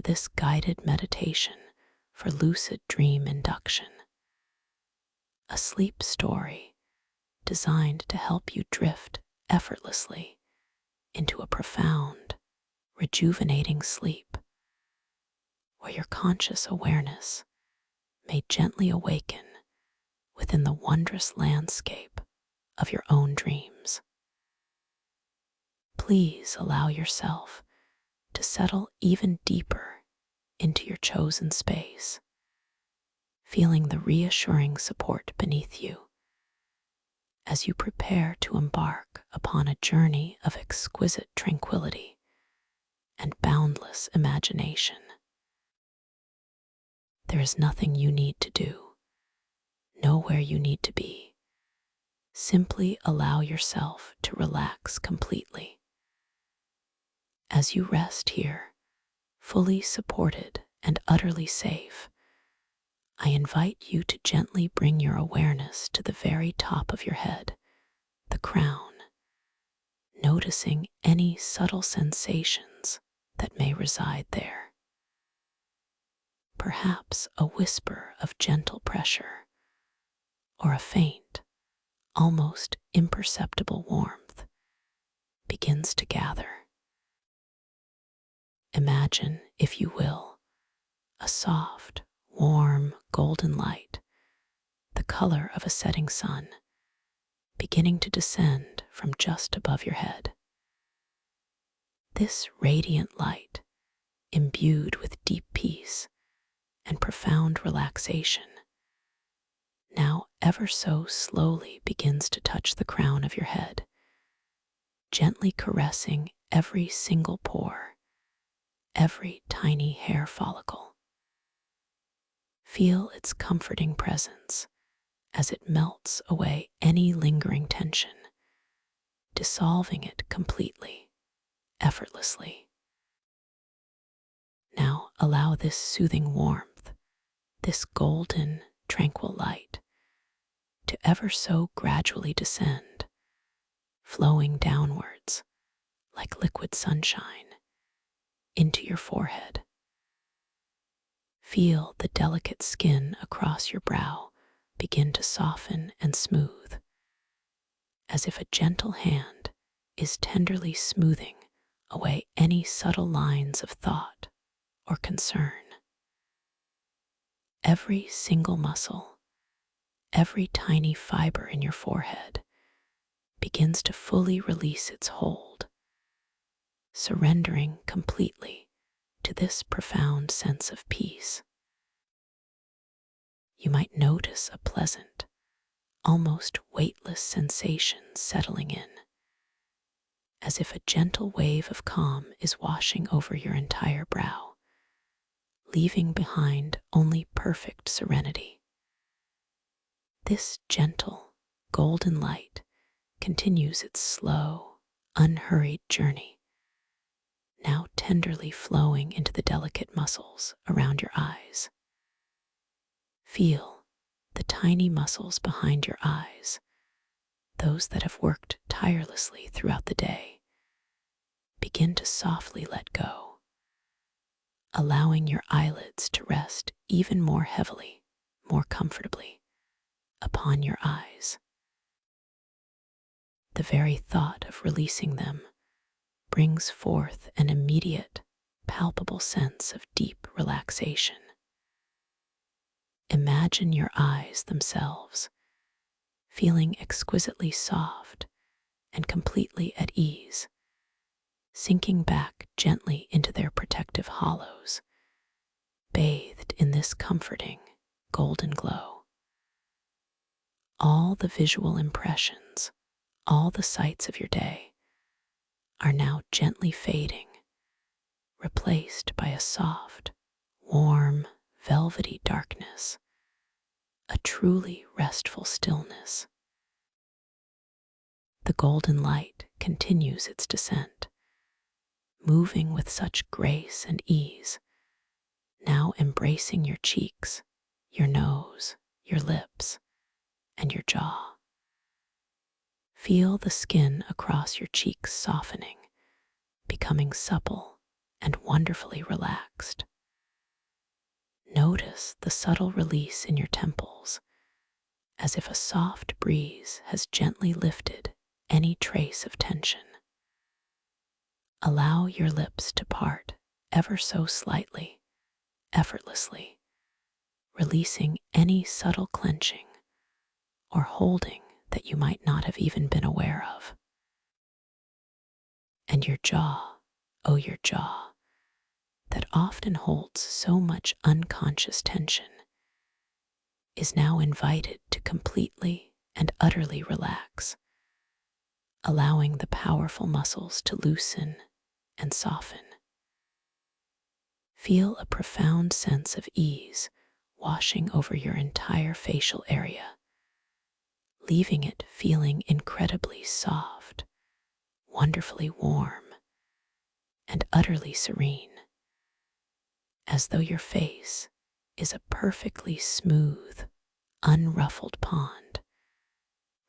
this guided meditation for lucid dream induction, a sleep story designed to help you drift effortlessly into a profound, rejuvenating sleep where your conscious awareness may gently awaken within the wondrous landscape of your own dreams. Please allow yourself to settle even deeper into your chosen space, feeling the reassuring support beneath you as you prepare to embark upon a journey of exquisite tranquility and boundless imagination. There is nothing you need to do, nowhere you need to be. Simply allow yourself to relax completely. As you rest here, fully supported and utterly safe, I invite you to gently bring your awareness to the very top of your head, the crown, noticing any subtle sensations that may reside there. Perhaps a whisper of gentle pressure, or a faint, almost imperceptible warmth begins to gather. Imagine, if you will, a soft, warm, golden light, the color of a setting sun, beginning to descend from just above your head. This radiant light, imbued with deep peace and profound relaxation, now ever so slowly begins to touch the crown of your head, gently caressing every single pore, every tiny hair follicle. Feel its comforting presence as it melts away any lingering tension, dissolving it completely, effortlessly. Now allow this soothing warmth, this golden, tranquil light, to ever so gradually descend, flowing downwards like liquid sunshine into your forehead. Feel the delicate skin across your brow begin to soften and smooth, as if a gentle hand is tenderly smoothing away any subtle lines of thought or concern. Every single muscle, every tiny fiber in your forehead begins to fully release its hold, surrendering completely to this profound sense of peace. You might notice a pleasant, almost weightless sensation settling in, as if a gentle wave of calm is washing over your entire brow, leaving behind only perfect serenity. This gentle, golden light continues its slow, unhurried journey, now tenderly flowing into the delicate muscles around your eyes. Feel the tiny muscles behind your eyes, those that have worked tirelessly throughout the day, begin to softly let go, allowing your eyelids to rest even more heavily, more comfortably, upon your eyes. The very thought of releasing them brings forth an immediate, palpable sense of deep relaxation. Imagine your eyes themselves feeling exquisitely soft and completely at ease, sinking back gently into their protective hollows, bathed in this comforting, golden glow. All the visual impressions, all the sights of your day are now gently fading, replaced by a soft, warm, velvety darkness, a truly restful stillness. The golden light continues its descent, moving with such grace and ease, now embracing your cheeks, your nose, your lips, and your jaw. Feel the skin across your cheeks softening, becoming supple and wonderfully relaxed. notice the subtle release in your temples, as if a soft breeze has gently lifted any trace of tension. Allow your lips to part ever so slightly, effortlessly, releasing any subtle clenching or holding that you might not have even been aware of. And your jaw, oh your jaw, that often holds so much unconscious tension, is now invited to completely and utterly relax, allowing the powerful muscles to loosen and soften. Feel a profound sense of ease washing over your entire facial area, leaving it feeling incredibly soft, wonderfully warm, and utterly serene, as though your face is a perfectly smooth, unruffled pond,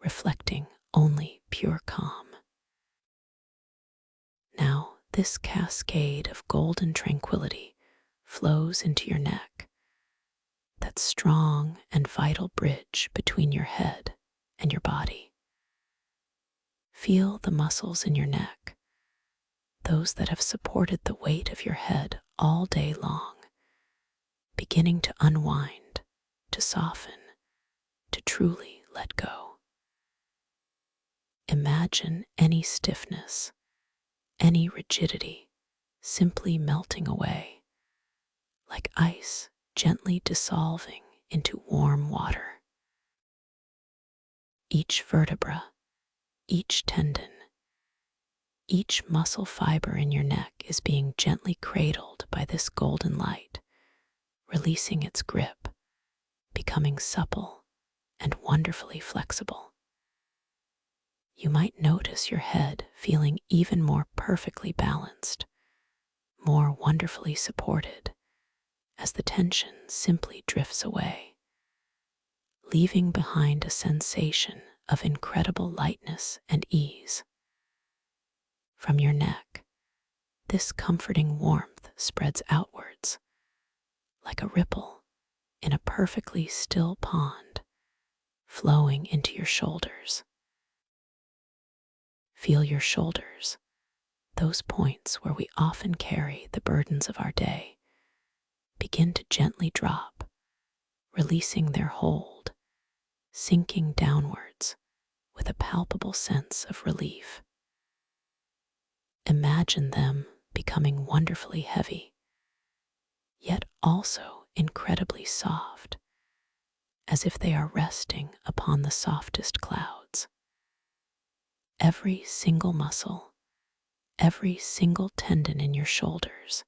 reflecting only pure calm. Now, this cascade of golden tranquility flows into your neck, that strong and vital bridge between your head and your body. Feel the muscles in your neck, those that have supported the weight of your head all day long, beginning to unwind, to soften, to truly let go. Imagine any stiffness, any rigidity simply melting away, like ice gently dissolving into warm water. Each vertebra, each tendon, each muscle fiber in your neck is being gently cradled by this golden light, releasing its grip, becoming supple and wonderfully flexible. You might notice your head feeling even more perfectly balanced, more wonderfully supported, as the tension simply drifts away, leaving behind a sensation of incredible lightness and ease. From your neck, this comforting warmth spreads outwards, like a ripple in a perfectly still pond, flowing into your shoulders. Feel your shoulders, those points where we often carry the burdens of our day, begin to gently drop, releasing their hold, sinking downwards with a palpable sense of relief. Imagine them becoming wonderfully heavy, yet also incredibly soft, as if they are resting upon the softest clouds. Every single muscle, every single tendon in your shoulders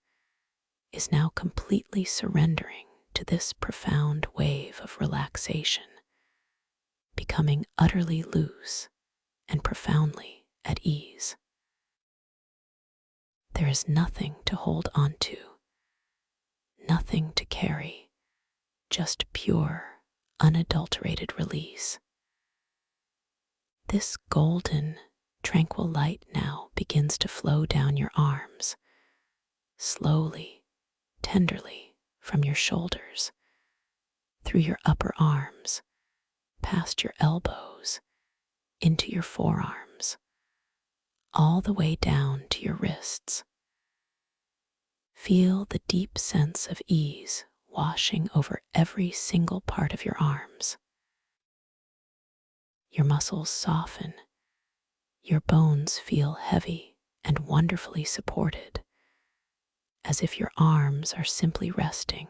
is now completely surrendering to this profound wave of relaxation, becoming utterly loose and profoundly at ease. There is nothing to hold on to, nothing to carry, just pure, unadulterated release. This golden, tranquil light now begins to flow down your arms, slowly, tenderly from your shoulders, through your upper arms, past your elbows, into your forearms, all the way down to your wrists. Feel the deep sense of ease washing over every single part of your arms. Your muscles soften, your bones feel heavy and wonderfully supported, as if your arms are simply resting,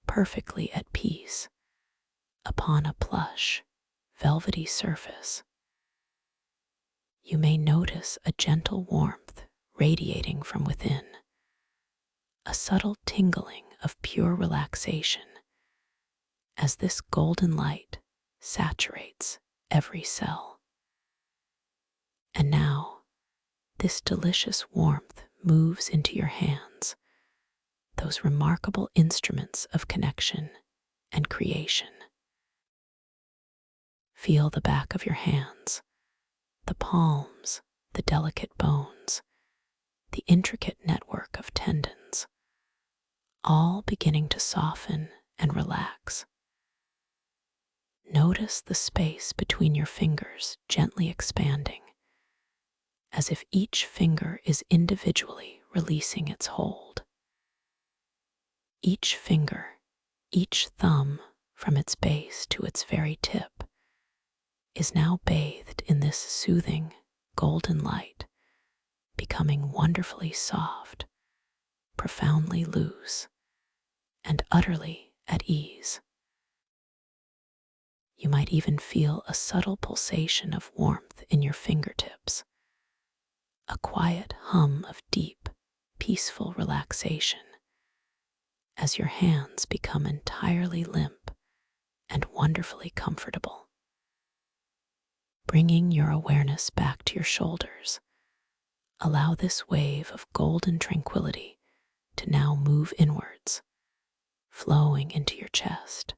perfectly at peace, upon a plush, velvety surface. You may notice a gentle warmth radiating from within, a subtle tingling of pure relaxation, as this golden light saturates every cell. And now, this delicious warmth moves into your hands, those remarkable instruments of connection and creation. Feel the back of your hands, the palms, the delicate bones, the intricate network of tendons, all beginning to soften and relax. Notice the space between your fingers gently expanding, as if each finger is individually releasing its hold. Each finger, each thumb from its base to its very tip, is now bathed in this soothing, golden light, becoming wonderfully soft, profoundly loose, and utterly at ease. You might even feel a subtle pulsation of warmth in your fingertips, a quiet hum of deep, peaceful relaxation, as your hands become entirely limp and wonderfully comfortable. Bringing your awareness back to your shoulders, allow this wave of golden tranquility to now move inwards, flowing into your chest.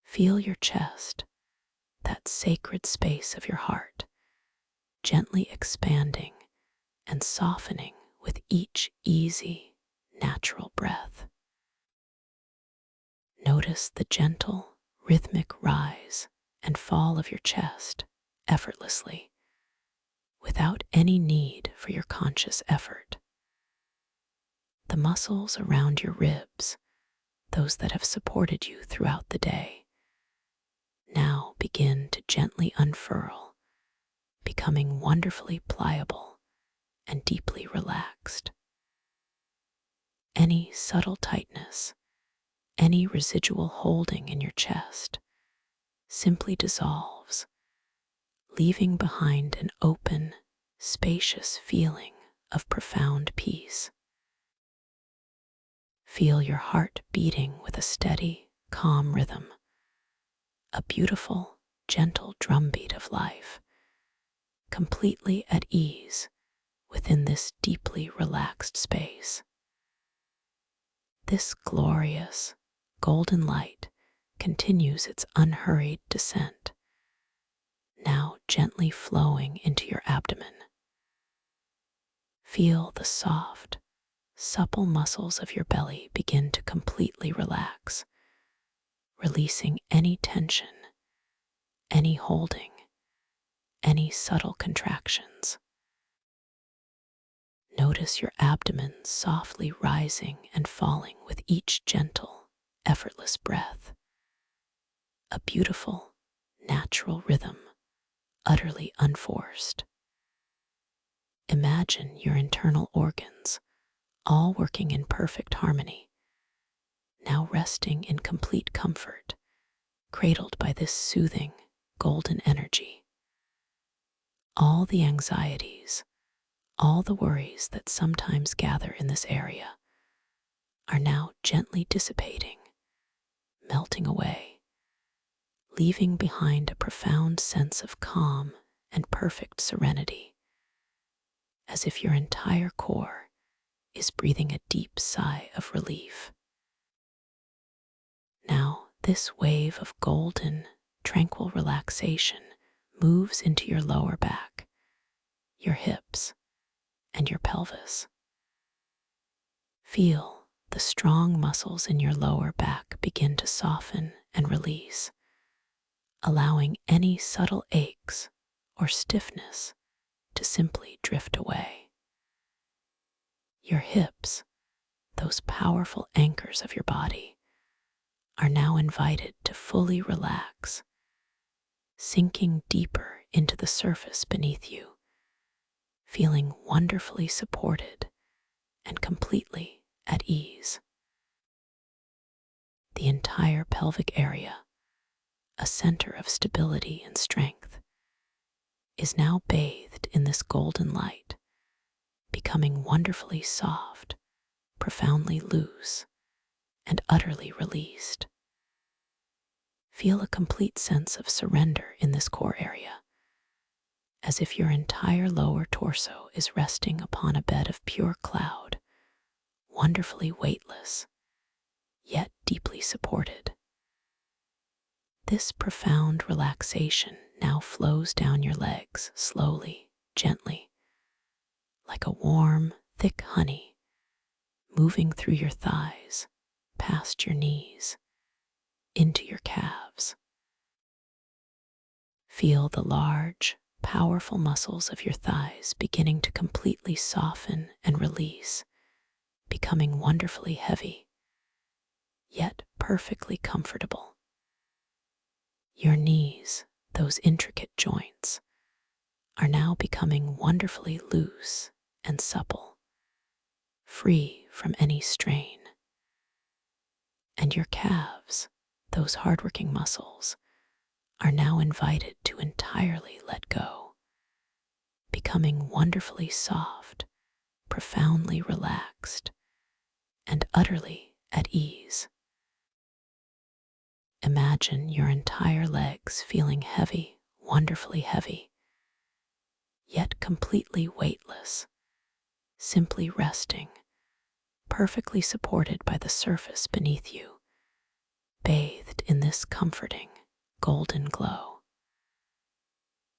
Feel your chest, that sacred space of your heart, gently expanding and softening with each easy, natural breath. Notice the gentle, rhythmic rise and fall of your chest effortlessly, without any need for your conscious effort. The muscles around your ribs, those that have supported you throughout the day, now begin to gently unfurl, becoming wonderfully pliable and deeply relaxed. Any subtle tightness, any residual holding in your chest simply dissolves, leaving behind an open, spacious feeling of profound peace. Feel your heart beating with a steady, calm rhythm, a beautiful, gentle drumbeat of life, completely at ease within this deeply relaxed space. This glorious, golden light continues its unhurried descent, now gently flowing into your abdomen. Feel the soft, supple muscles of your belly begin to completely relax, releasing any tension, any holding, any subtle contractions. Notice your abdomen softly rising and falling with each gentle, effortless breath. A beautiful, natural rhythm, utterly unforced. Imagine your internal organs all working in perfect harmony, now resting in complete comfort, cradled by this soothing, golden energy. All the anxieties, all the worries that sometimes gather in this area are now gently dissipating, melting away, leaving behind a profound sense of calm and perfect serenity, as if your entire core is breathing a deep sigh of relief. Now, this wave of golden, tranquil relaxation moves into your lower back, your hips, and your pelvis. Feel the strong muscles in your lower back begin to soften and release, allowing any subtle aches or stiffness to simply drift away. Your hips, those powerful anchors of your body, are now invited to fully relax, sinking deeper into the surface beneath you, feeling wonderfully supported and completely at ease. The entire pelvic area, a center of stability and strength, is now bathed in this golden light, becoming wonderfully soft, profoundly loose, and utterly released. Feel a complete sense of surrender in this core area, as if your entire lower torso is resting upon a bed of pure cloud, wonderfully weightless, yet deeply supported. This profound relaxation now flows down your legs slowly, gently, like a warm, thick honey, moving through your thighs, past your knees, into your calves. Feel the large, powerful muscles of your thighs beginning to completely soften and release, becoming wonderfully heavy, yet perfectly comfortable. Your knees, those intricate joints, are now becoming wonderfully loose and supple, free from any strain. And your calves, those hardworking muscles, are now invited to entirely let go, becoming wonderfully soft, profoundly relaxed, and utterly at ease. Imagine your entire legs feeling heavy, wonderfully heavy, yet completely weightless, simply resting, perfectly supported by the surface beneath you, bathed in this comforting, golden glow.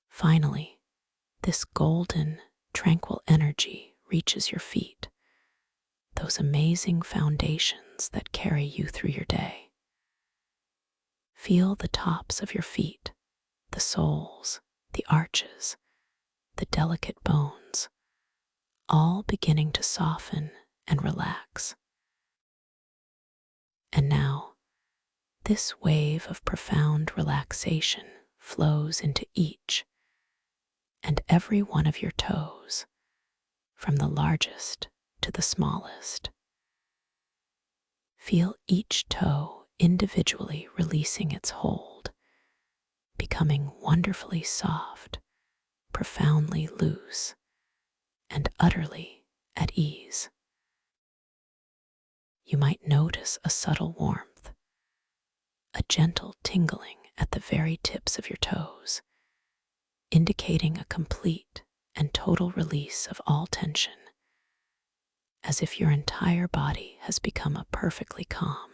Finally, this golden, tranquil energy reaches your feet, those amazing foundations that carry you through your day. Feel the tops of your feet, the soles, the arches, the delicate bones, all beginning to soften and relax. And now, this wave of profound relaxation flows into each and every one of your toes, from the largest to the smallest. Feel each toe individually releasing its hold, becoming wonderfully soft, profoundly loose, and utterly at ease. You might notice a subtle warmth, a gentle tingling at the very tips of your toes, indicating a complete and total release of all tension, as if your entire body has become a perfectly calm,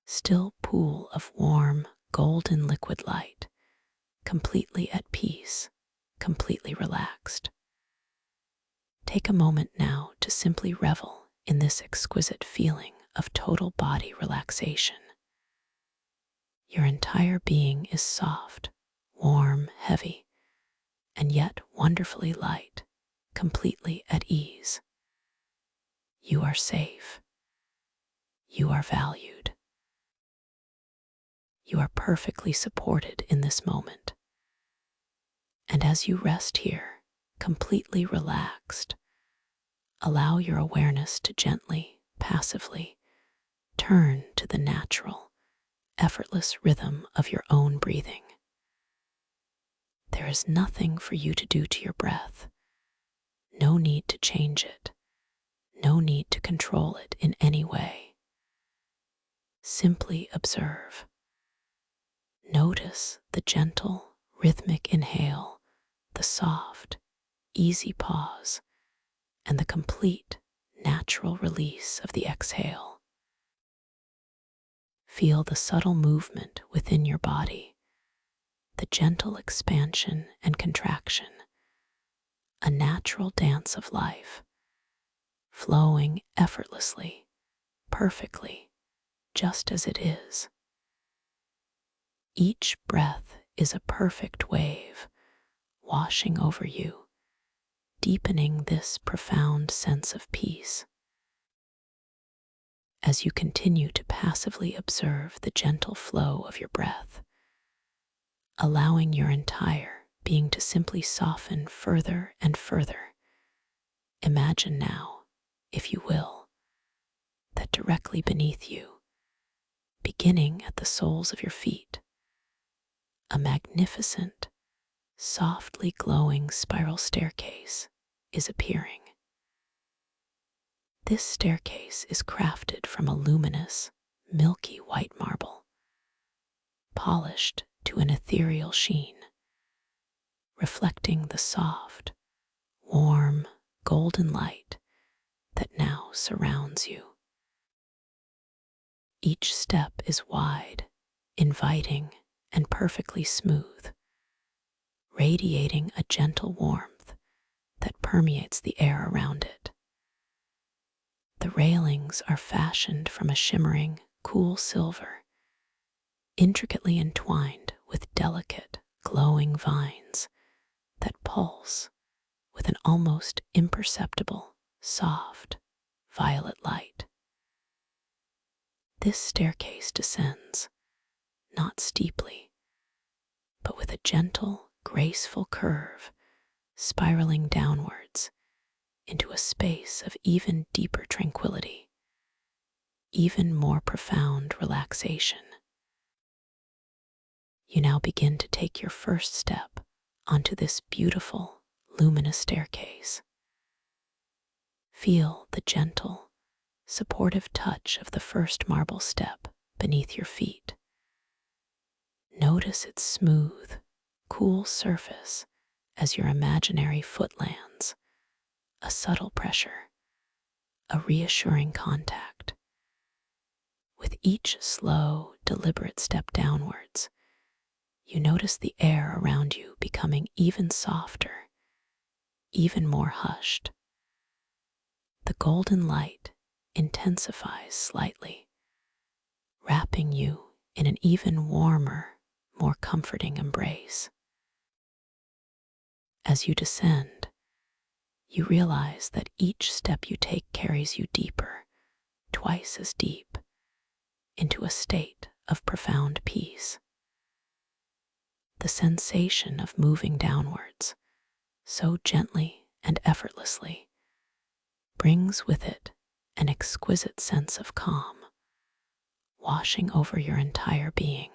still pool of warm, golden liquid light, completely at peace, completely relaxed. Take a moment now to simply revel in this exquisite feeling of total body relaxation. Your entire being is soft, warm, heavy, and yet wonderfully light, completely at ease. You are safe. You are valued. You are perfectly supported in this moment. And as you rest here, completely relaxed, allow your awareness to gently, passively, turn to the natural, effortless rhythm of your own breathing. There is nothing for you to do to your breath, no need to change it, no need to control it in any way. Simply observe. Notice the gentle, rhythmic inhale, the soft, easy pause, and the complete, natural release of the exhale. Feel the subtle movement within your body, the gentle expansion and contraction, a natural dance of life, flowing effortlessly, perfectly, just as it is. Each breath is a perfect wave, washing over you, deepening this profound sense of peace. As you continue to passively observe the gentle flow of your breath, allowing your entire being to simply soften further and further, imagine now, if you will, that directly beneath you, beginning at the soles of your feet, a magnificent, softly glowing spiral staircase is appearing. This staircase is crafted from a luminous, milky white marble, polished to an ethereal sheen, reflecting the soft, warm, golden light that now surrounds you. Each step is wide, inviting, and perfectly smooth, radiating a gentle warmth that permeates the air around it. The railings are fashioned from a shimmering, cool silver, intricately entwined with delicate, glowing vines that pulse with an almost imperceptible, soft, violet light. This staircase descends, not steeply, but with a gentle, graceful curve spiraling downwards into a space of even deeper tranquility, even more profound relaxation. You now begin to take your first step onto this beautiful, luminous staircase. Feel the gentle, supportive touch of the first marble step beneath your feet. Notice its smooth, cool surface as your imaginary foot lands, a subtle pressure, a reassuring contact. With each slow, deliberate step downwards, you notice the air around you becoming even softer, even more hushed. The golden light intensifies slightly, wrapping you in an even warmer, more comforting embrace. As you descend, you realize that each step you take carries you deeper, twice as deep, into a state of profound peace. The sensation of moving downwards, so gently and effortlessly, brings with it an exquisite sense of calm, washing over your entire being.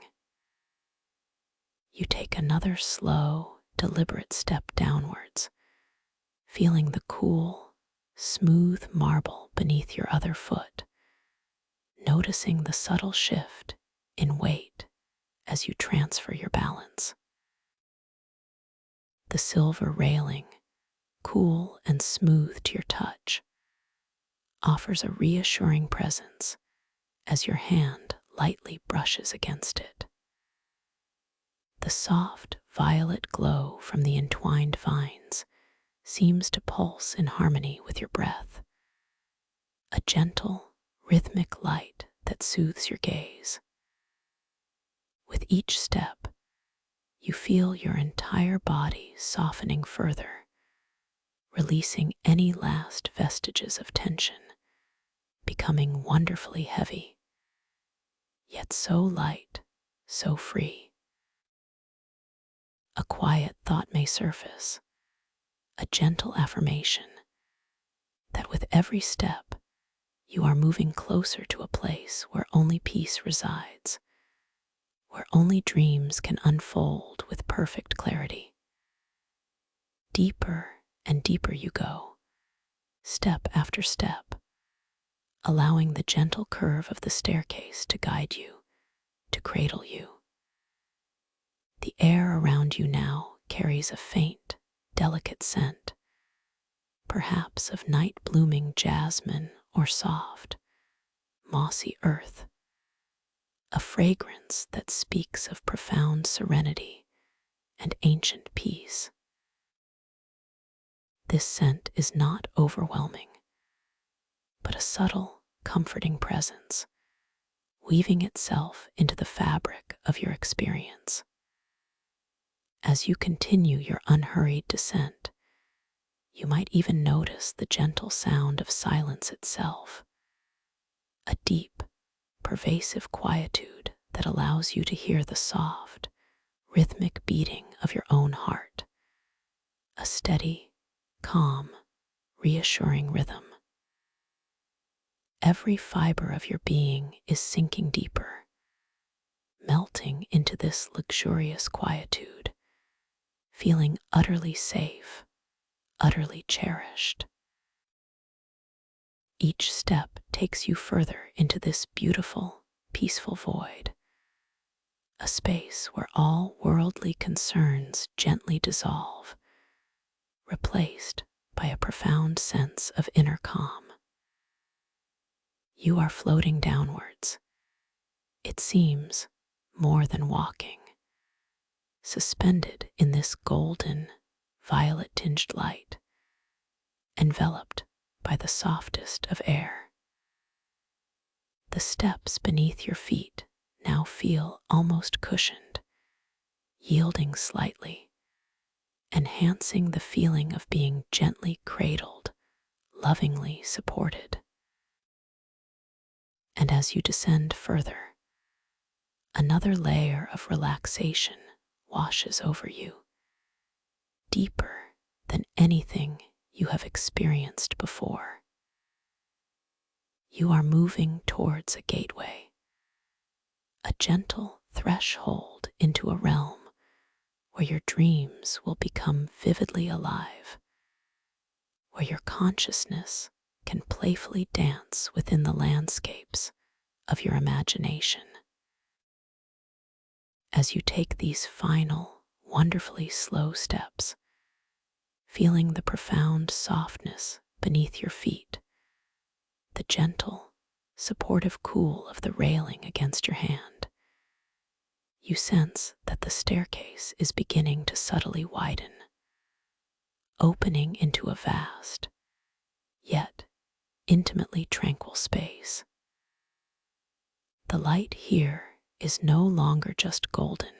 You take another slow, deliberate step downwards, feeling the cool, smooth marble beneath your other foot, noticing the subtle shift in weight as you transfer your balance. The silver railing, cool and smooth to your touch, offers a reassuring presence as your hand lightly brushes against it. The soft violet glow from the entwined vines seems to pulse in harmony with your breath, a gentle, rhythmic light that soothes your gaze. With each step, you feel your entire body softening further, releasing any last vestiges of tension, becoming wonderfully heavy, yet so light, so free. A quiet thought may surface, a gentle affirmation that with every step, you are moving closer to a place where only peace resides, where only dreams can unfold with perfect clarity. Deeper and deeper you go, step after step, allowing the gentle curve of the staircase to guide you, to cradle you. The air around you now carries a faint, delicate scent, perhaps of night-blooming jasmine or soft, mossy earth, a fragrance that speaks of profound serenity and ancient peace. This scent is not overwhelming, but a subtle, comforting presence, weaving itself into the fabric of your experience. As you continue your unhurried descent, you might even notice the gentle sound of silence itself, a deep, pervasive quietude that allows you to hear the soft, rhythmic beating of your own heart, a steady, calm, reassuring rhythm. Every fiber of your being is sinking deeper, melting into this luxurious quietude, feeling utterly safe, utterly cherished. Each step takes you further into this beautiful, peaceful void, a space where all worldly concerns gently dissolve, replaced by a profound sense of inner calm. You are floating downwards, it seems, more than walking, suspended in this golden, violet-tinged light, enveloped by the softest of air. The steps beneath your feet now feel almost cushioned, yielding slightly, enhancing the feeling of being gently cradled, lovingly supported. And as you descend further, another layer of relaxation washes over you, deeper than anything you have experienced before. You are moving towards a gateway, a gentle threshold into a realm where your dreams will become vividly alive, where your consciousness can playfully dance within the landscapes of your imagination. As you take these final, wonderfully slow steps, feeling the profound softness beneath your feet, the gentle, supportive cool of the railing against your hand, you sense that the staircase is beginning to subtly widen, opening into a vast, yet intimately tranquil space. The light here is no longer just golden.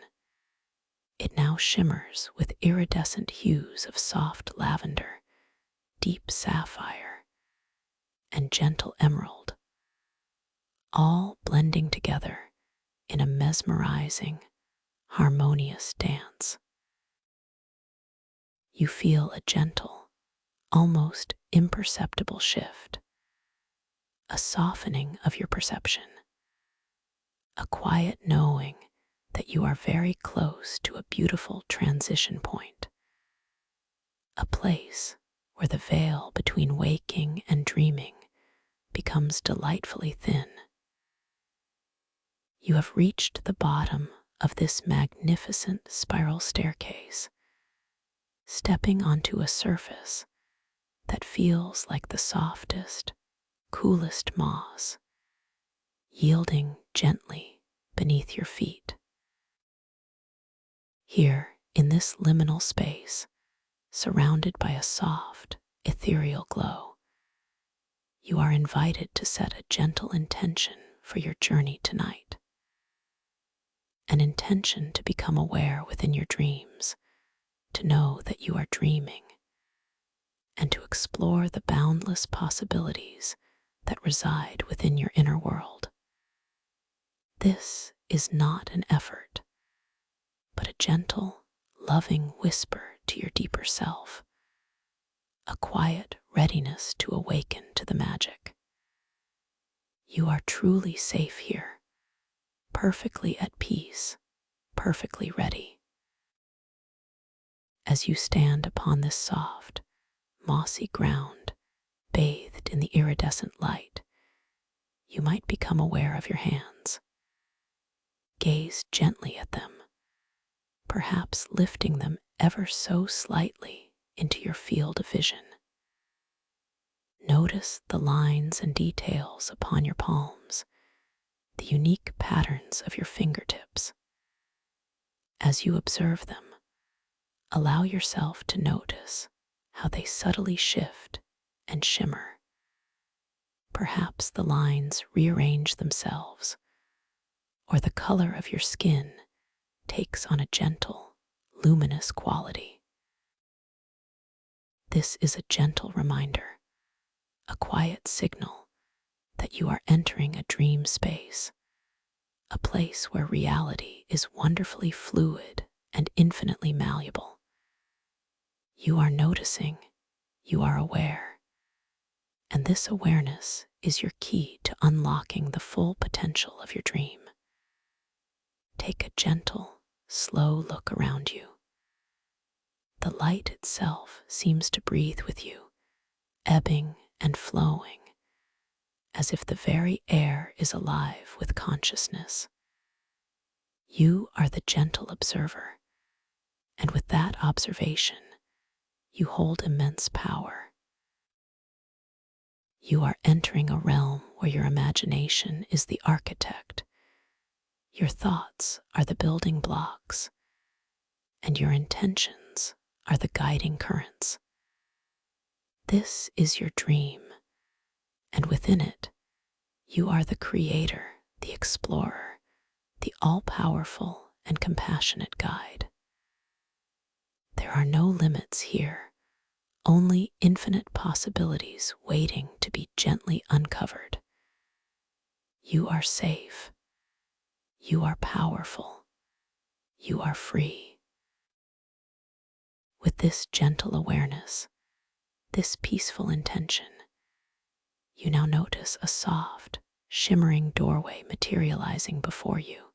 It now shimmers with iridescent hues of soft lavender, deep sapphire, and gentle emerald, all blending together in a mesmerizing, harmonious dance. You feel a gentle, almost imperceptible shift, a softening of your perception, a quiet knowing that you are very close to a beautiful transition point, a place where the veil between waking and dreaming becomes delightfully thin. You have reached the bottom of this magnificent spiral staircase, stepping onto a surface that feels like the softest, coolest moss, yielding gently beneath your feet. Here, in this liminal space, surrounded by a soft, ethereal glow, you are invited to set a gentle intention for your journey tonight. An intention to become aware within your dreams, to know that you are dreaming, and to explore the boundless possibilities that reside within your inner world. This is not an effort, but a gentle, loving whisper to your deeper self, a quiet readiness to awaken to the magic. You are truly safe here, perfectly at peace, perfectly ready. As you stand upon this soft, mossy ground, bathed in the iridescent light, you might become aware of your hands. Gaze gently at them, perhaps lifting them ever so slightly into your field of vision. Notice the lines and details upon your palms, the unique patterns of your fingertips. As you observe them, allow yourself to notice how they subtly shift and shimmer. Perhaps the lines rearrange themselves, or the color of your skin takes on a gentle, luminous quality. This is a gentle reminder, a quiet signal that you are entering a dream space, a place where reality is wonderfully fluid and infinitely malleable. You are noticing, you are aware, and this awareness is your key to unlocking the full potential of your dream. Take a gentle, slow look around you. The light itself seems to breathe with you, ebbing and flowing, as if the very air is alive with consciousness. You are the gentle observer, and with that observation, you hold immense power. You are entering a realm where your imagination is the architect, your thoughts are the building blocks, and your intentions are the guiding currents. This is your dream, and within it, You are the creator, the explorer, the all-powerful and compassionate guide. There are no limits here, only infinite possibilities waiting to be gently uncovered. You are safe. You are powerful. You are free. With this gentle awareness, this peaceful intention, you now notice a soft, shimmering doorway materializing before you.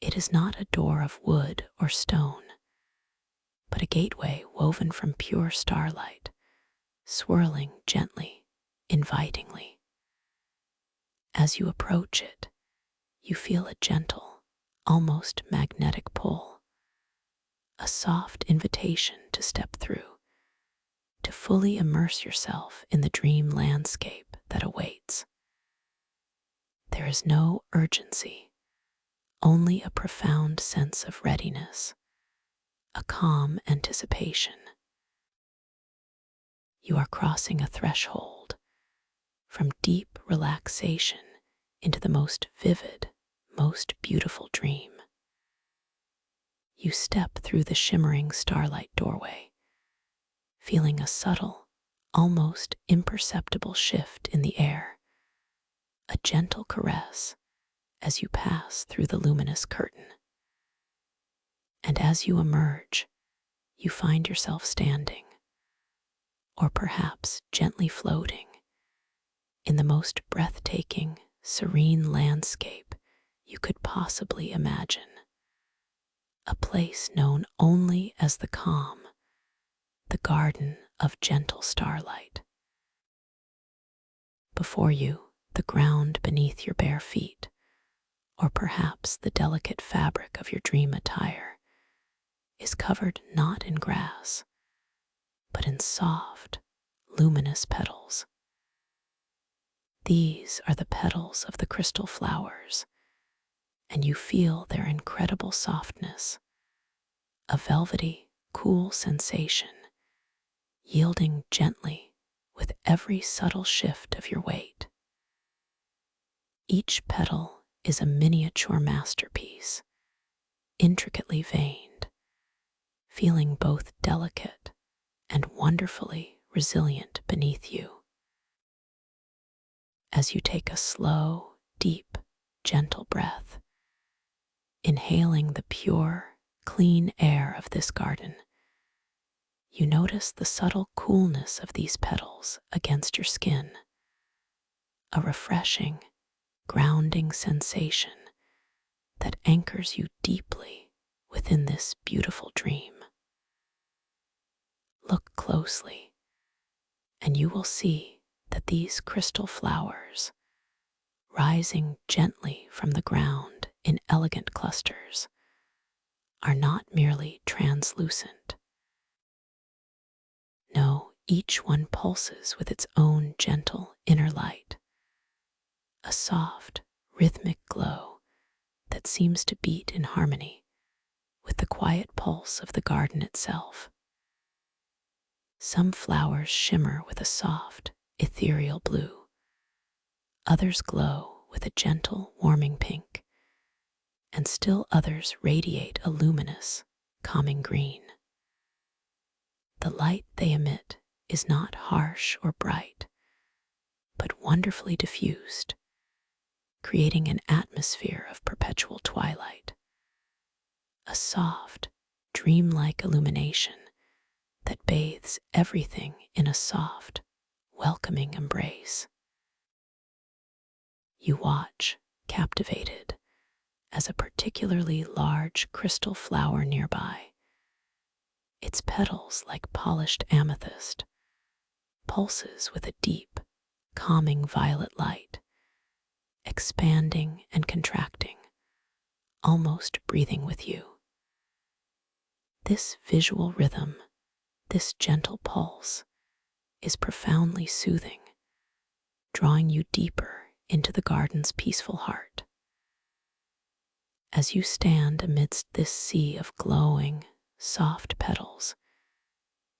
It is not a door of wood or stone, but a gateway woven from pure starlight, swirling gently, invitingly. As you approach it, you feel a gentle, almost magnetic pull, a soft invitation to step through, to fully immerse yourself in the dream landscape that awaits. There is no urgency, only a profound sense of readiness, a calm anticipation. You are crossing a threshold from deep relaxation into the most vivid, most beautiful dream. You step through the shimmering starlight doorway, feeling a subtle, almost imperceptible shift in the air, a gentle caress as you pass through the luminous curtain. And as you emerge, you find yourself standing, or perhaps gently floating, in the most breathtaking, serene landscape you could possibly imagine. A place known only as the calm, the garden of gentle starlight. Before you, the ground beneath your bare feet, or perhaps the delicate fabric of your dream attire, is covered not in grass, but in soft, luminous petals. These are the petals of the crystal flowers, and you feel their incredible softness, a velvety, cool sensation, yielding gently with every subtle shift of your weight. Each petal is a miniature masterpiece, intricately veined, feeling both delicate and wonderfully resilient beneath you. As you take a slow, deep, gentle breath, inhaling the pure, clean air of this garden, you notice the subtle coolness of these petals against your skin, a refreshing, grounding sensation that anchors you deeply within this beautiful dream. Look closely, and you will see that these crystal flowers, rising gently from the ground in elegant clusters, are not merely translucent. No, each one pulses with its own gentle inner light, a soft, rhythmic glow that seems to beat in harmony with the quiet pulse of the garden itself. Some flowers shimmer with a soft, ethereal blue. Others glow with a gentle, warming pink, and still others radiate a luminous, calming green. The light they emit is not harsh or bright, but wonderfully diffused, creating an atmosphere of perpetual twilight, a soft, dreamlike illumination that bathes everything in a soft, welcoming embrace. You watch, captivated, as a particularly large crystal flower nearby, its petals like polished amethyst, pulses with a deep, calming violet light, expanding and contracting, almost breathing with you. This visual rhythm, this gentle pulse, is profoundly soothing, drawing you deeper into the garden's peaceful heart. As you stand amidst this sea of glowing, soft petals,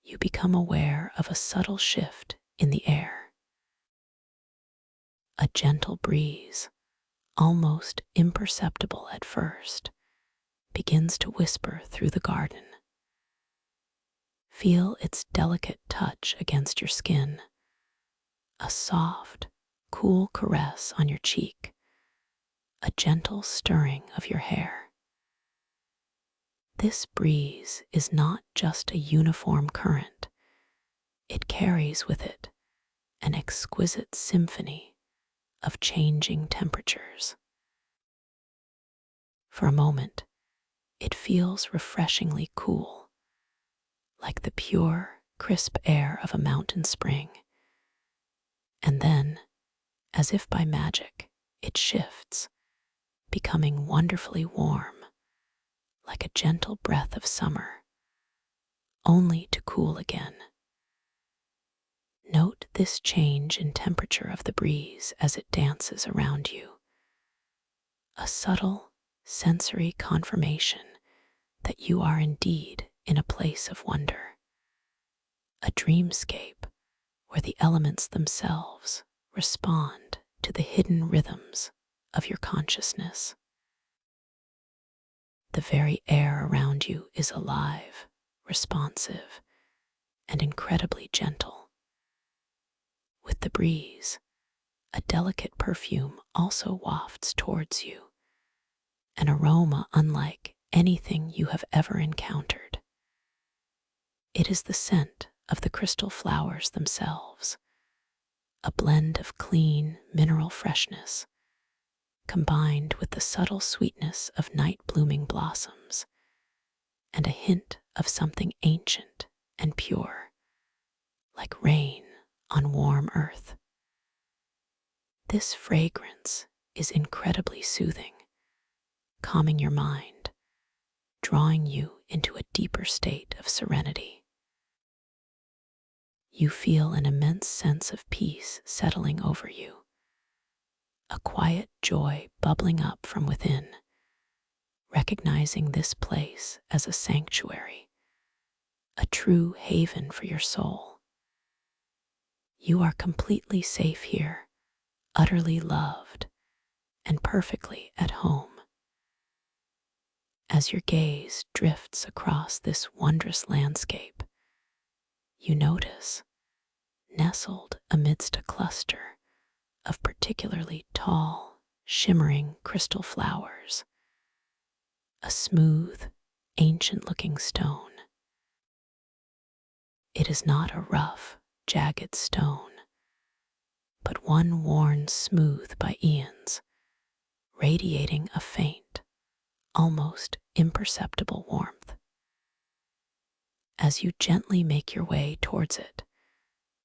you become aware of a subtle shift in the air. A gentle breeze, almost imperceptible at first, begins to whisper through the garden. Feel its delicate touch against your skin, a soft, cool caress on your cheek, a gentle stirring of your hair. This breeze is not just a uniform current, it carries with it an exquisite symphony of changing temperatures. For a moment, it feels refreshingly cool, like the pure, crisp air of a mountain spring. And then, as if by magic, it shifts, becoming wonderfully warm, like a gentle breath of summer, only to cool again. Note this change in temperature of the breeze as it dances around you, a subtle, sensory confirmation that you are indeed in a place of wonder, a dreamscape where the elements themselves respond to the hidden rhythms of your consciousness. The very air around you is alive, responsive, and incredibly gentle. With the breeze, a delicate perfume also wafts towards you, an aroma unlike anything you have ever encountered. It is the scent of the crystal flowers themselves, a blend of clean, mineral freshness, combined with the subtle sweetness of night-blooming blossoms, and a hint of something ancient and pure, like rain on warm earth. This fragrance is incredibly soothing, calming your mind, drawing you into a deeper state of serenity. You feel an immense sense of peace settling over you, a quiet joy bubbling up from within, recognizing this place as a sanctuary, a true haven for your soul. You are completely safe here, utterly loved, and perfectly at home. As your gaze drifts across this wondrous landscape, you notice, nestled amidst a cluster of particularly tall, shimmering crystal flowers, a smooth, ancient-looking stone. It is not a rough, jagged stone, but one worn smooth by eons, radiating a faint, almost imperceptible warmth. As you gently make your way towards it,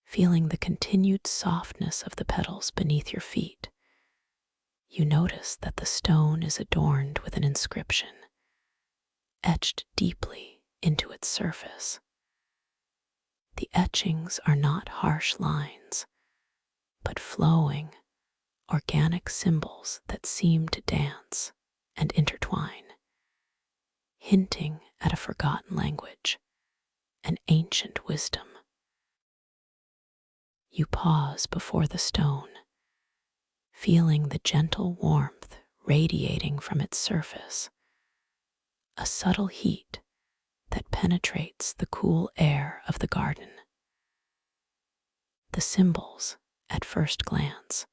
feeling the continued softness of the petals beneath your feet, you notice that the stone is adorned with an inscription, etched deeply into its surface. The etchings are not harsh lines, but flowing, organic symbols that seem to dance and intertwine, hinting at a forgotten language, an ancient wisdom. You pause before the stone, feeling the gentle warmth radiating from its surface, a subtle heat that penetrates the cool air of the garden. The symbols, at first glance,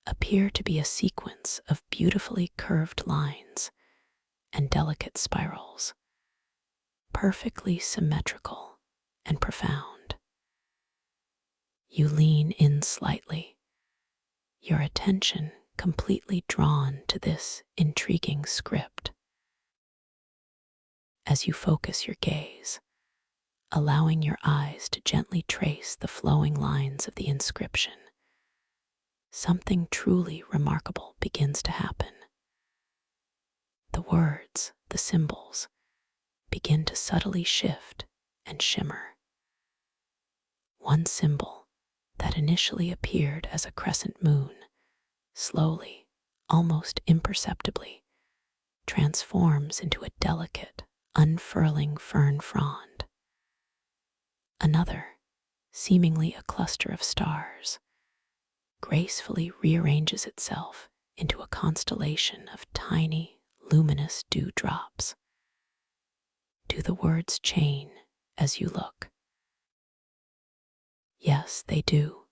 appear to be a sequence of beautifully curved lines and delicate spirals, perfectly symmetrical and profound. You lean in slightly, your attention completely drawn to this intriguing script. As you focus your gaze, allowing your eyes to gently trace the flowing lines of the inscription, something truly remarkable begins to happen. The words, the symbols, begin to subtly shift and shimmer. One symbol that initially appeared as a crescent moon, slowly, almost imperceptibly, transforms into a delicate, unfurling fern frond. Another, seemingly a cluster of stars, gracefully rearranges itself into a constellation of tiny, luminous dewdrops. Do the words chain as you look? Yes, they do,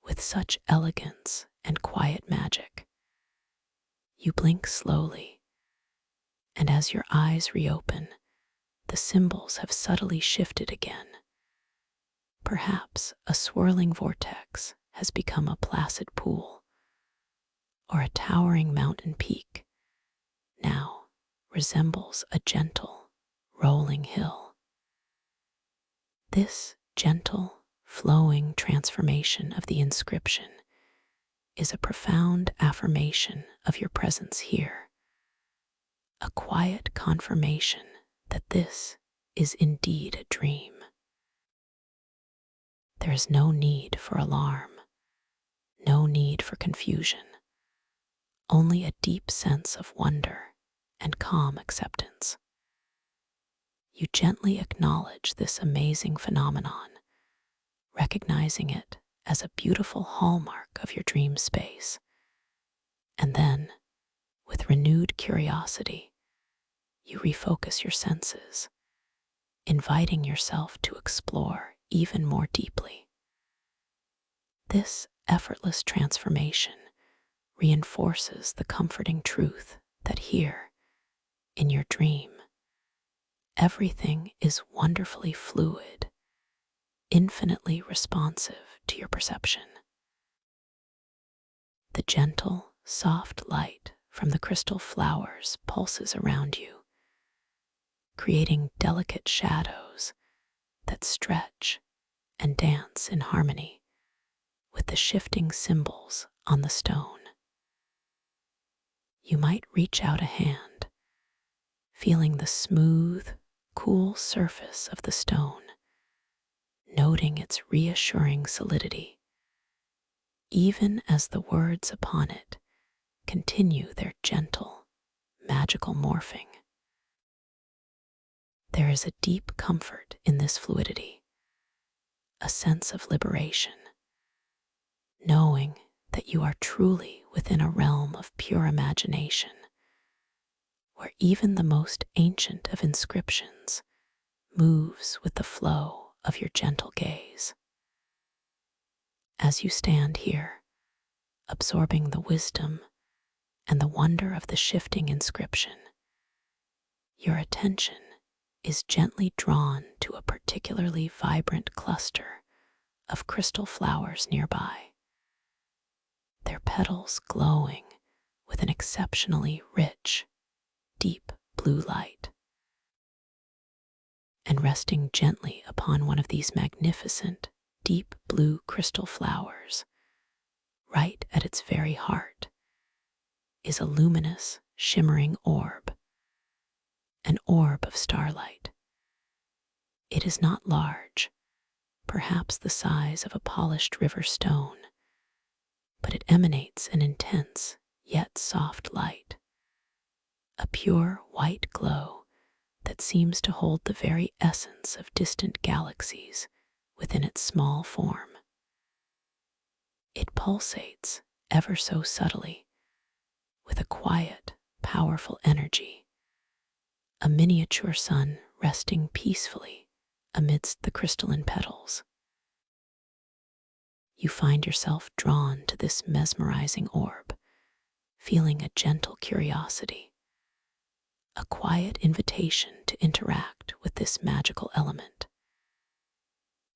with such elegance and quiet magic. You blink slowly, and as your eyes reopen, the symbols have subtly shifted again. Perhaps a swirling vortex has become a placid pool, or a towering mountain peak now resembles a gentle, rolling hill. This gentle, flowing transformation of the inscription is a profound affirmation of your presence here, a quiet confirmation that this is indeed a dream. There is no need for alarm, no need for confusion, only a deep sense of wonder and calm acceptance. You gently acknowledge this amazing phenomenon, recognizing it as a beautiful hallmark of your dream space. And then, with renewed curiosity, you refocus your senses, inviting yourself to explore even more deeply. This effortless transformation reinforces the comforting truth that here, in your dream, everything is wonderfully fluid, infinitely responsive to your perception. The gentle, soft light from the crystal flowers pulses around you, creating delicate shadows that stretch and dance in harmony with the shifting symbols on the stone. You might reach out a hand, feeling the smooth, cool surface of the stone, noting its reassuring solidity, even as the words upon it continue their gentle, magical morphing. There is a deep comfort in this fluidity, a sense of liberation, knowing that you are truly within a realm of pure imagination, where even the most ancient of inscriptions moves with the flow of your gentle gaze. As you stand here, absorbing the wisdom and the wonder of the shifting inscription, your attention is gently drawn to a particularly vibrant cluster of crystal flowers nearby, their petals glowing with an exceptionally rich, deep blue light. And resting gently upon one of these magnificent, deep blue crystal flowers, right at its very heart, is a luminous, shimmering orb, an orb of starlight. It is not large, perhaps the size of a polished river stone, but it emanates an intense yet soft light, a pure white glow that seems to hold the very essence of distant galaxies within its small form. It pulsates ever so subtly, with a quiet, powerful energy, a miniature sun resting peacefully amidst the crystalline petals. You find yourself drawn to this mesmerizing orb, feeling a gentle curiosity, a quiet invitation to interact with this magical element.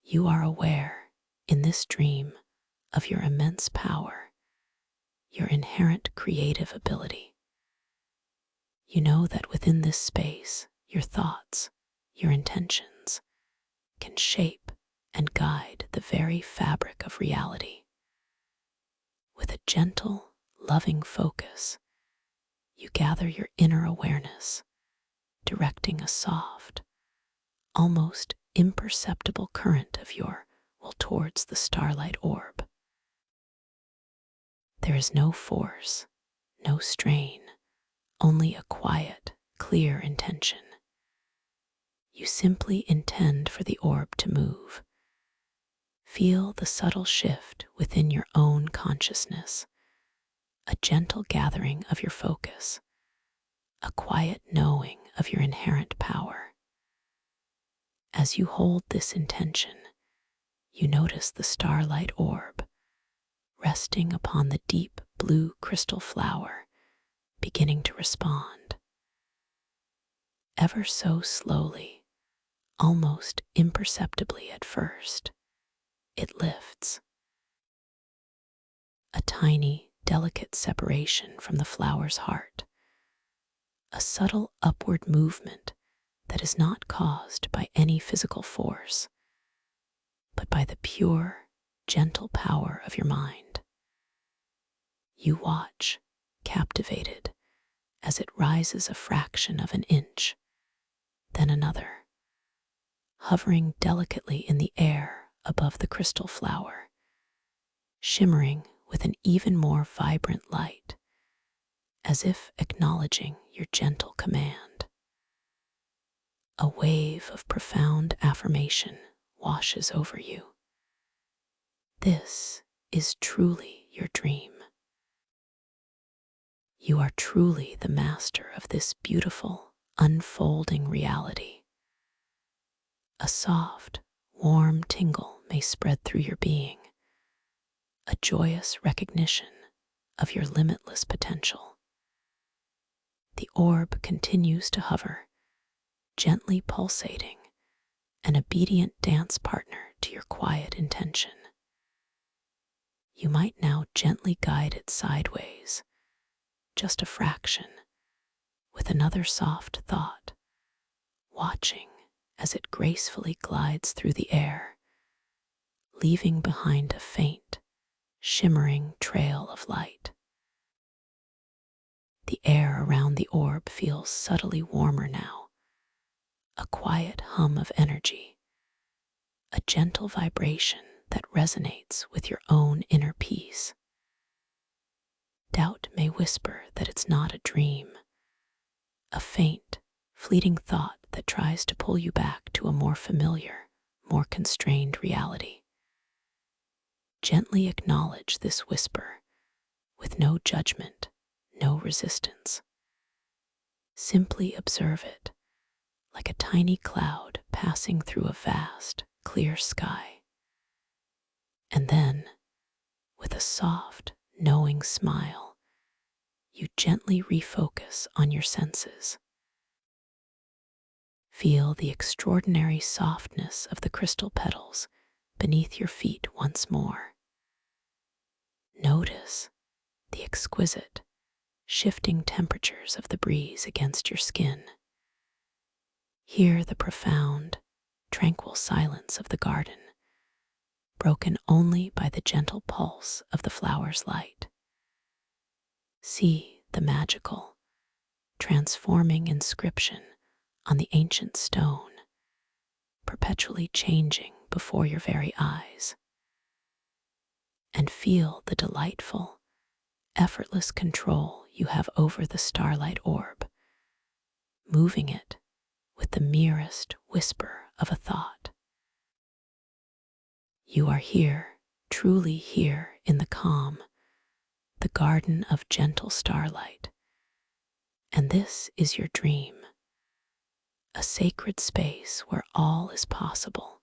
You are aware, in this dream, of your immense power, your inherent creative ability. You know that within this space, your thoughts, your intentions, can shape and guide the very fabric of reality. With a gentle, loving focus, you gather your inner awareness, directing a soft, almost imperceptible current of your will towards the starlight orb. There is no force, no strain, only a quiet, clear intention. You simply intend for the orb to move, Feel the subtle shift within your own consciousness, a gentle gathering of your focus, a quiet knowing of your inherent power. As you hold this intention, you notice the starlight orb resting upon the deep blue crystal flower, beginning to respond. Ever so slowly, almost imperceptibly at first, it lifts. A tiny, delicate separation from the flower's heart, a subtle upward movement that is not caused by any physical force, but by the pure, gentle power of your mind. You watch, captivated, as it rises a fraction of an inch, then another, hovering delicately in the air above the crystal flower, shimmering with an even more vibrant light, as if acknowledging your gentle command. A wave of profound affirmation washes over you. This is truly your dream. You are truly the master of this beautiful, unfolding reality. A soft, warm tingle may spread through your being, a joyous recognition of your limitless potential. The orb continues to hover, gently pulsating, an obedient dance partner to your quiet intention. You might now gently guide it sideways, just a fraction, with another soft thought, watching as it gracefully glides through the air, leaving behind a faint, shimmering trail of light. The air around the orb feels subtly warmer now, a quiet hum of energy, a gentle vibration that resonates with your own inner peace. Doubt may whisper that it's not a dream, a faint, fleeting thought that tries to pull you back to a more familiar, more constrained reality. Gently acknowledge this whisper, with no judgment, no resistance. Simply observe it, like a tiny cloud passing through a vast, clear sky. And then, with a soft, knowing smile, you gently refocus on your senses. Feel the extraordinary softness of the crystal petals beneath your feet once more. Notice the exquisite, shifting temperatures of the breeze against your skin. Hear the profound, tranquil silence of the garden, broken only by the gentle pulse of the flower's light. See the magical, transforming inscription on the ancient stone, perpetually changing before your very eyes. And feel the delightful, effortless control you have over the starlight orb, moving it with the merest whisper of a thought. You are here, truly here in the calm, the garden of gentle starlight. And this is your dream, a sacred space where all is possible.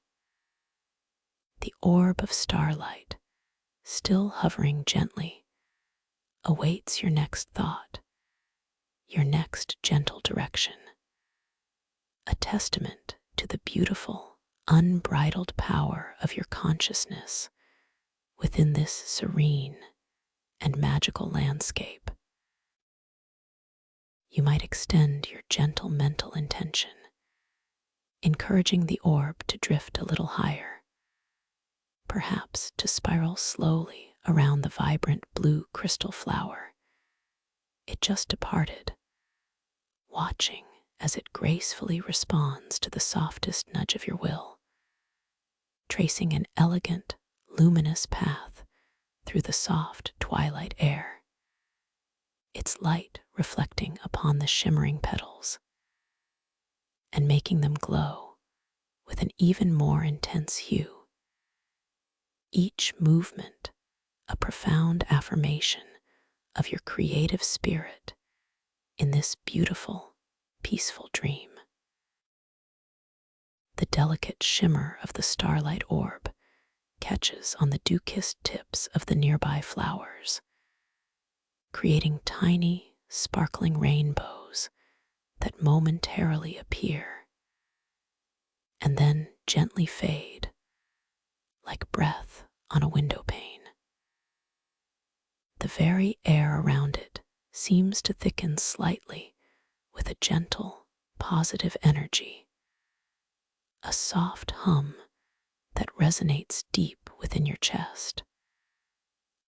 The orb of starlight, still hovering gently, awaits your next thought, your next gentle direction. A testament to the beautiful, unbridled power of your consciousness within this serene and magical landscape. You might extend your gentle mental intention, encouraging the orb to drift a little higher, perhaps to spiral slowly around the vibrant blue crystal flower. It just departed, watching as it gracefully responds to the softest nudge of your will, tracing an elegant, luminous path through the soft twilight air, its light reflecting upon the shimmering petals and making them glow with an even more intense hue. each movement a profound affirmation of your creative spirit in this beautiful, peaceful dream. The delicate shimmer of the starlight orb catches on the dew-kissed tips of the nearby flowers, creating tiny, sparkling rainbows that momentarily appear and then gently fade like breath on a window pane. The very air around it seems to thicken slightly with a gentle, positive energy, a soft hum that resonates deep within your chest,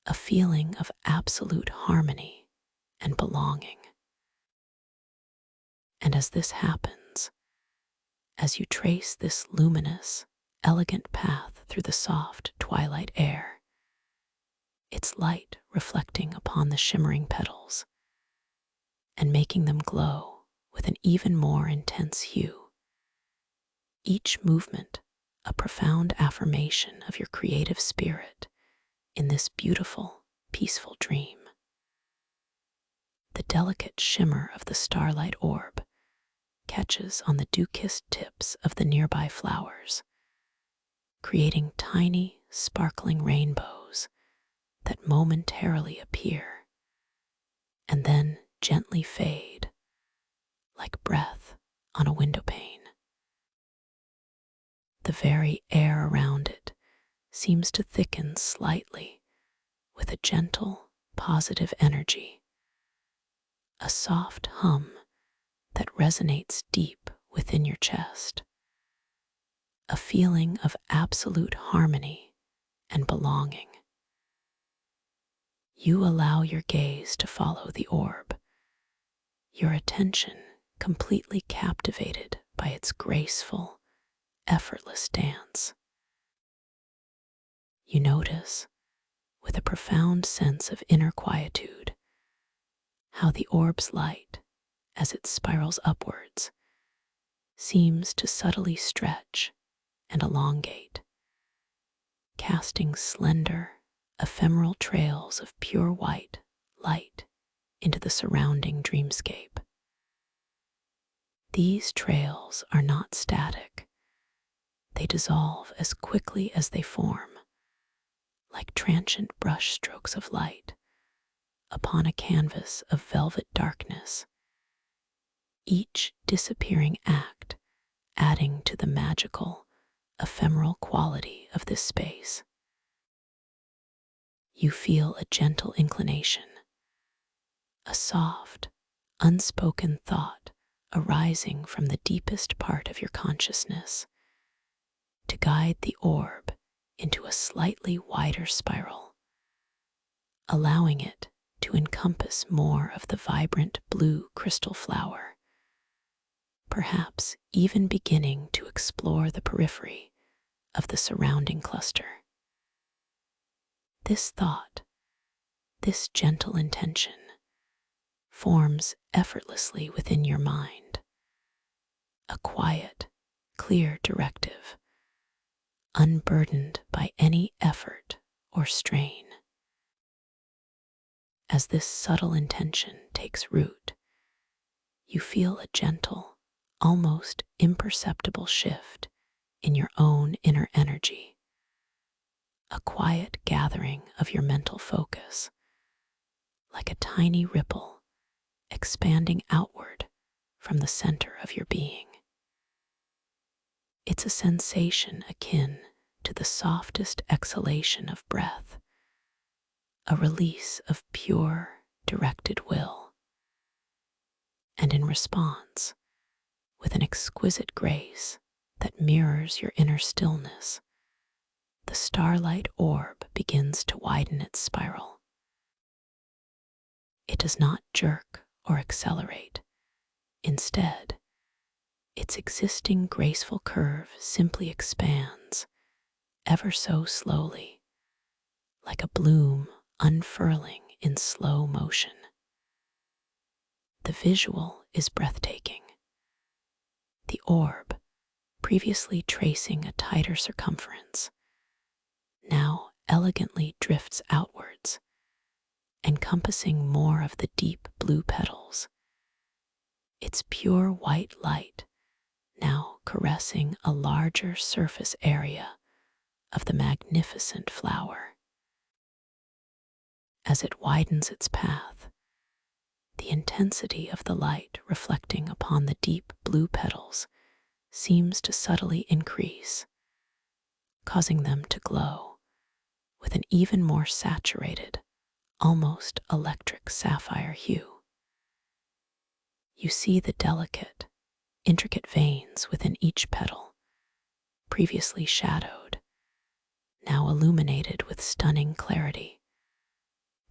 a feeling of absolute harmony and belonging. And as this happens, as you trace this luminous, elegant path through the soft twilight air, its light reflecting upon the shimmering petals and making them glow with an even more intense hue, each movement a profound affirmation of your creative spirit in this beautiful, peaceful dream. The delicate shimmer of the starlight orb catches on the dew-kissed tips of the nearby flowers, creating tiny, sparkling rainbows that momentarily appear and then gently fade like breath on a window pane. The very air around it seems to thicken slightly with a gentle, positive energy, a soft hum that resonates deep within your chest, a feeling of absolute harmony and belonging. You allow your gaze to follow the orb, your attention completely captivated by its graceful, effortless dance. You notice, with a profound sense of inner quietude, how the orb's light, as it spirals upwards, seems to subtly stretch and elongate, casting slender, ephemeral trails of pure white light into the surrounding dreamscape. These trails are not static. They dissolve as quickly as they form, like transient brush strokes of light upon a canvas of velvet darkness, each disappearing act adding to the magical, ephemeral quality of this space. You feel a gentle inclination, a soft, unspoken thought arising from the deepest part of your consciousness to guide the orb into a slightly wider spiral, allowing it to encompass more of the vibrant blue crystal flower, perhaps even beginning to explore the periphery of the surrounding cluster. This thought, this gentle intention, forms effortlessly within your mind, a quiet, clear directive, unburdened by any effort or strain. As this subtle intention takes root, you feel a gentle, almost imperceptible shift in your own inner energy, a quiet gathering of your mental focus, like a tiny ripple expanding outward from the center of your being. It's a sensation akin to the softest exhalation of breath, a release of pure, directed will. And in response, with an exquisite grace that mirrors your inner stillness, the starlight orb begins to widen its spiral. It does not jerk or accelerate. Instead, its existing graceful curve simply expands, ever so slowly, like a bloom unfurling in slow motion. The visual is breathtaking. The orb, previously tracing a tighter circumference, now elegantly drifts outwards, encompassing more of the deep blue petals. Its pure white light now caressing a larger surface area of the magnificent flower. As it widens its path, the intensity of the light reflecting upon the deep blue petals seems to subtly increase, causing them to glow with an even more saturated, almost electric sapphire hue. You see the delicate, intricate veins within each petal, previously shadowed, now illuminated with stunning clarity,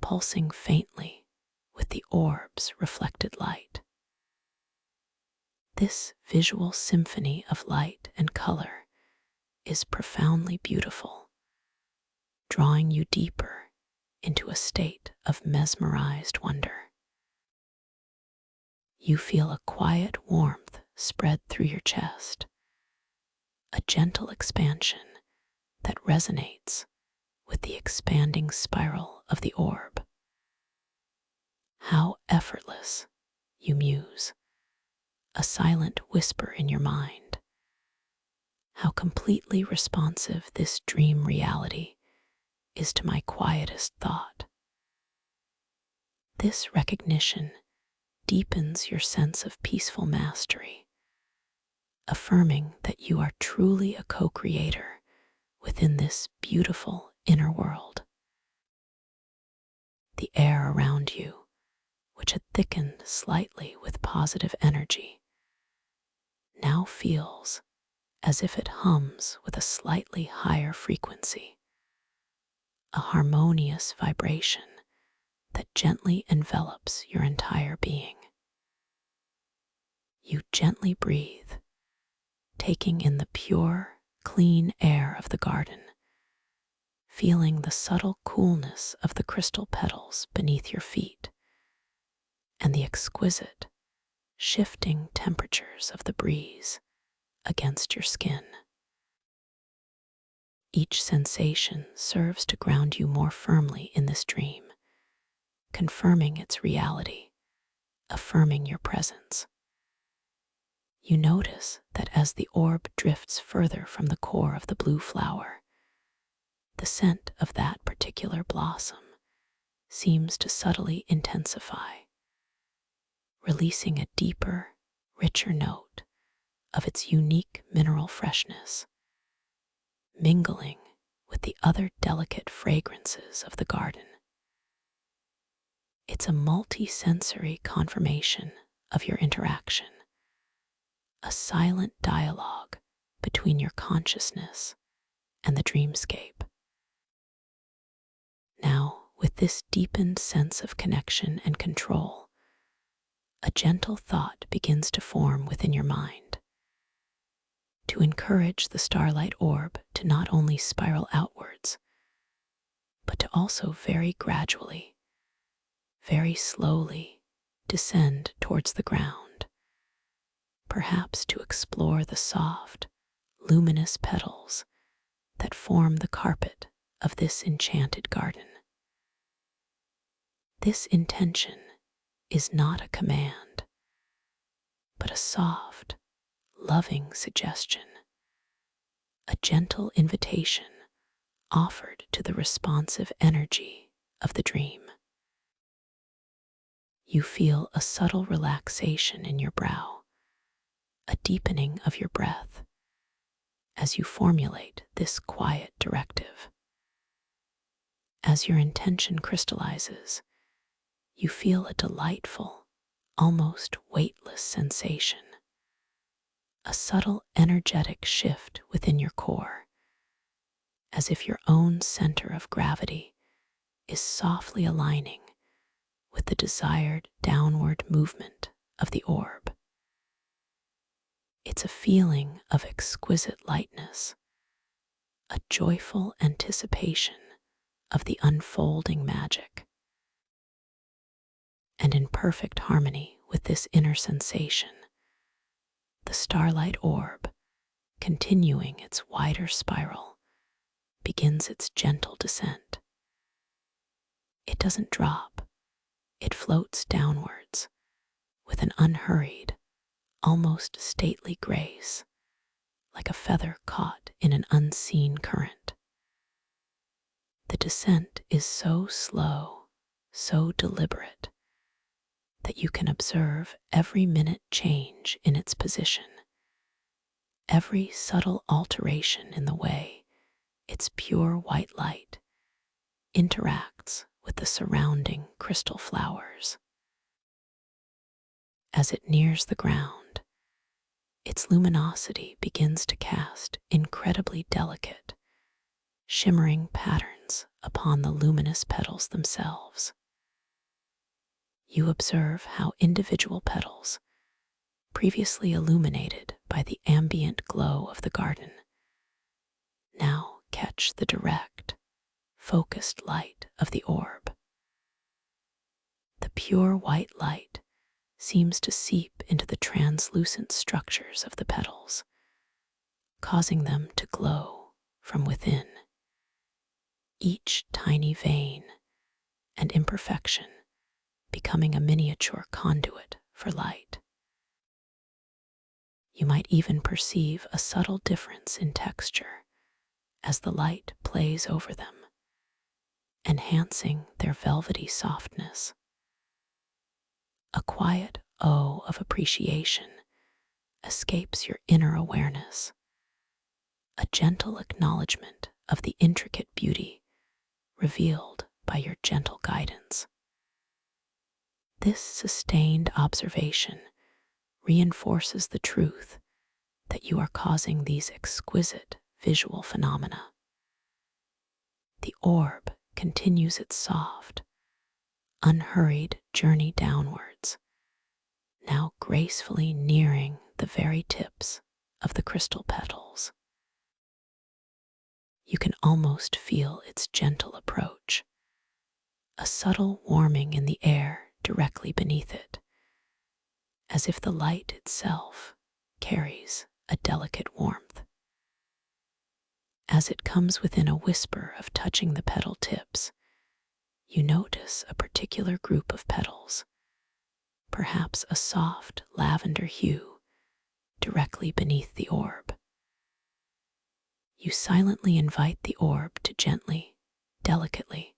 pulsing faintly with the orb's reflected light. This visual symphony of light and color is profoundly beautiful, drawing you deeper into a state of mesmerized wonder. You feel a quiet warmth spread through your chest, a gentle expansion that resonates with the expanding spiral of the orb. How effortless, you muse, a silent whisper in your mind. How completely responsive this dream reality is to my quietest thought. This recognition deepens your sense of peaceful mastery, affirming that you are truly a co-creator within this beautiful inner world. The air around you, which had thickened slightly with positive energy, now feels as if it hums with a slightly higher frequency, a harmonious vibration that gently envelops your entire being. You gently breathe, taking in the pure, clean air of the garden, feeling the subtle coolness of the crystal petals beneath your feet and the exquisite, shifting temperatures of the breeze against your skin. Each sensation serves to ground you more firmly in this dream, confirming its reality, affirming your presence. You notice that as the orb drifts further from the core of the blue flower, the scent of that particular blossom seems to subtly intensify, releasing a deeper, richer note of its unique mineral freshness, mingling with the other delicate fragrances of the garden. It's a multi-sensory confirmation of your interaction, a silent dialogue between your consciousness and the dreamscape. Now, with this deepened sense of connection and control, a gentle thought begins to form within your mind, to encourage the starlight orb to not only spiral outwards, but to also very gradually, very slowly descend towards the ground, perhaps to explore the soft, luminous petals that form the carpet of this enchanted garden. This intention is not a command, but a soft, loving suggestion, a gentle invitation offered to the responsive energy of the dream. You feel a subtle relaxation in your brow, a deepening of your breath as you formulate this quiet directive. As your intention crystallizes, you feel a delightful, almost weightless sensation, a subtle energetic shift within your core, as if your own center of gravity is softly aligning with the desired downward movement of the orb. It's a feeling of exquisite lightness, a joyful anticipation of the unfolding magic. And in perfect harmony with this inner sensation, the starlight orb, continuing its wider spiral, begins its gentle descent. It doesn't drop, it floats downwards with an unhurried, almost stately grace, like a feather caught in an unseen current. The descent is so slow, so deliberate, that you can observe every minute change in its position, every subtle alteration in the way its pure white light interacts with the surrounding crystal flowers. As it nears the ground, its luminosity begins to cast incredibly delicate, shimmering patterns upon the luminous petals themselves. You observe how individual petals, previously illuminated by the ambient glow of the garden, now catch the direct, focused light of the orb. The pure white light seems to seep into the translucent structures of the petals, causing them to glow from within. Each tiny vein and imperfection becoming a miniature conduit for light. You might even perceive a subtle difference in texture as the light plays over them, enhancing their velvety softness. A quiet oh of appreciation escapes your inner awareness, a gentle acknowledgement of the intricate beauty revealed by your gentle guidance. This sustained observation reinforces the truth that you are causing these exquisite visual phenomena. The orb continues its soft, unhurried journey downwards, now gracefully nearing the very tips of the crystal petals. You can almost feel its gentle approach, a subtle warming in the air directly beneath it, as if the light itself carries a delicate warmth. As it comes within a whisper of touching the petal tips, you notice a particular group of petals, perhaps a soft lavender hue, directly beneath the orb. You silently invite the orb to gently, delicately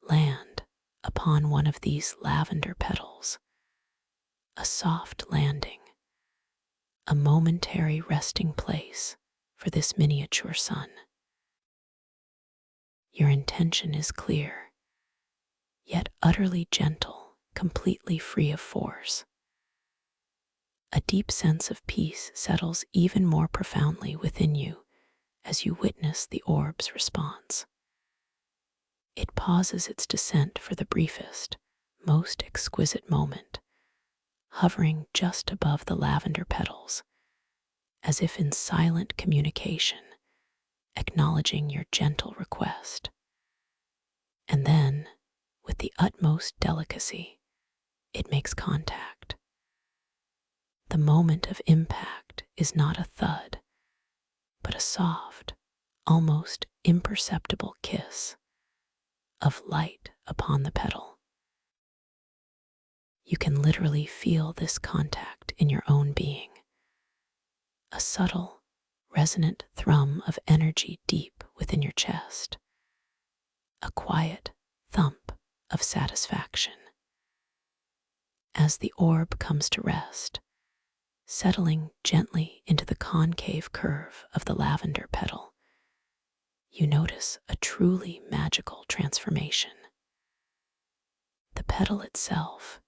land upon one of these lavender petals, a soft landing, a momentary resting place for this miniature sun. Your intention is clear, yet utterly gentle, completely free of force. A deep sense of peace settles even more profoundly within you as you witness the orb's response. It pauses its descent for the briefest, most exquisite moment, hovering just above the lavender petals, as if in silent communication, acknowledging your gentle request. And then, with the utmost delicacy, it makes contact. The moment of impact is not a thud, but a soft, almost imperceptible kiss of light upon the petal. You can literally feel this contact in your own being, a subtle, resonant thrum of energy deep within your chest, a quiet thump of satisfaction. As the orb comes to rest, settling gently into the concave curve of the lavender petal, you notice a truly magical transformation. The petal itself,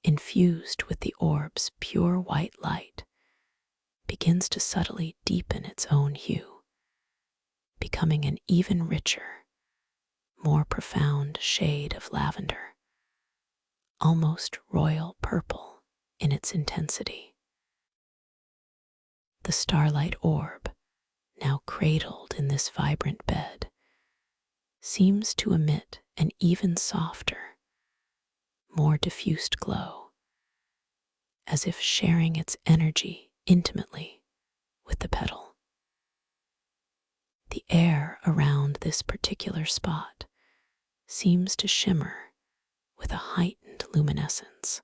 infused with the orb's pure white light, begins to subtly deepen its own hue, becoming an even richer, more profound shade of lavender, almost royal purple in its intensity. The starlight orb, now cradled in this vibrant bed, seems to emit an even softer, more diffused glow, as if sharing its energy intimately with the petal. The air around this particular spot seems to shimmer with a heightened luminescence,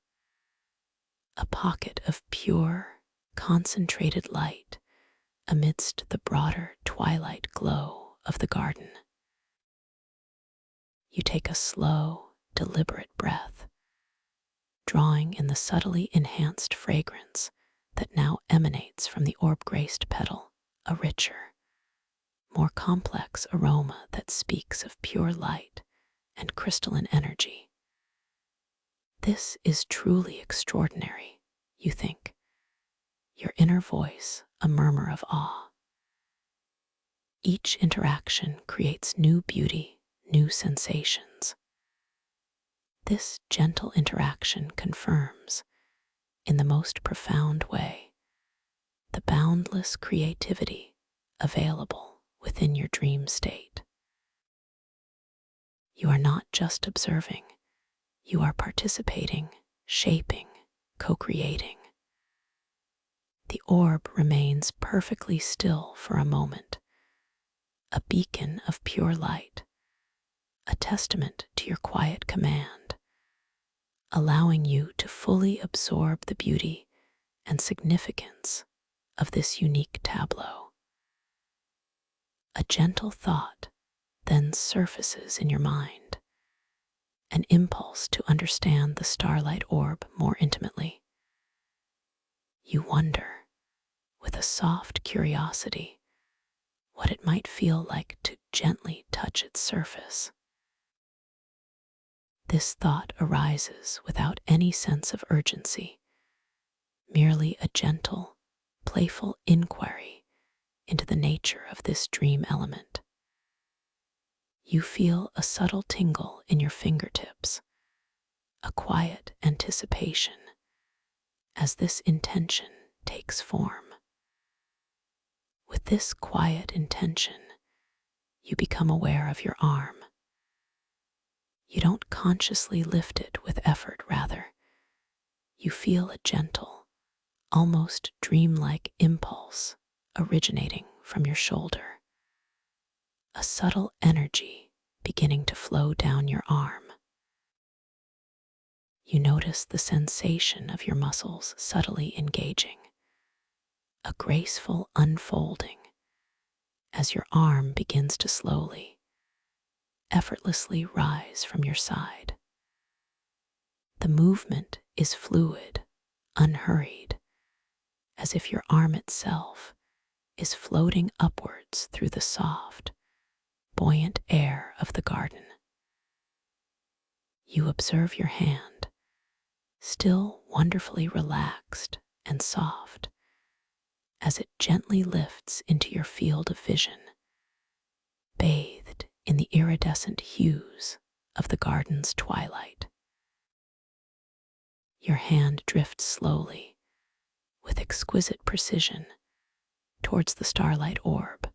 a pocket of pure, concentrated light amidst the broader twilight glow of the garden. You take a slow, deliberate breath, drawing in the subtly enhanced fragrance that now emanates from the orb-graced petal, a richer, more complex aroma that speaks of pure light and crystalline energy. This is truly extraordinary, you think, your inner voice a murmur of awe. Each interaction creates new beauty, new sensations. This gentle interaction confirms, in the most profound way, the boundless creativity available within your dream state. You are not just observing, you are participating, shaping, co-creating. The orb remains perfectly still for a moment, a beacon of pure light, a testament to your quiet command, allowing you to fully absorb the beauty and significance of this unique tableau. A gentle thought then surfaces in your mind, an impulse to understand the starlight orb more intimately. You wonder, with a soft curiosity, what it might feel like to gently touch its surface. This thought arises without any sense of urgency, merely a gentle, playful inquiry into the nature of this dream element. You feel a subtle tingle in your fingertips, a quiet anticipation as this intention takes form. With this quiet intention, you become aware of your arm. You don't consciously lift it with effort, rather, you feel a gentle, almost dreamlike impulse originating from your shoulder, a subtle energy beginning to flow down your arm. You notice the sensation of your muscles subtly engaging, a graceful unfolding as your arm begins to slowly, effortlessly rise from your side. The movement is fluid, unhurried, as if your arm itself is floating upwards through the soft, buoyant air of the garden. You observe your hand, still wonderfully relaxed and soft, as it gently lifts into your field of vision, bathed in the iridescent hues of the garden's twilight. Your hand drifts slowly, with exquisite precision, towards the starlight orb.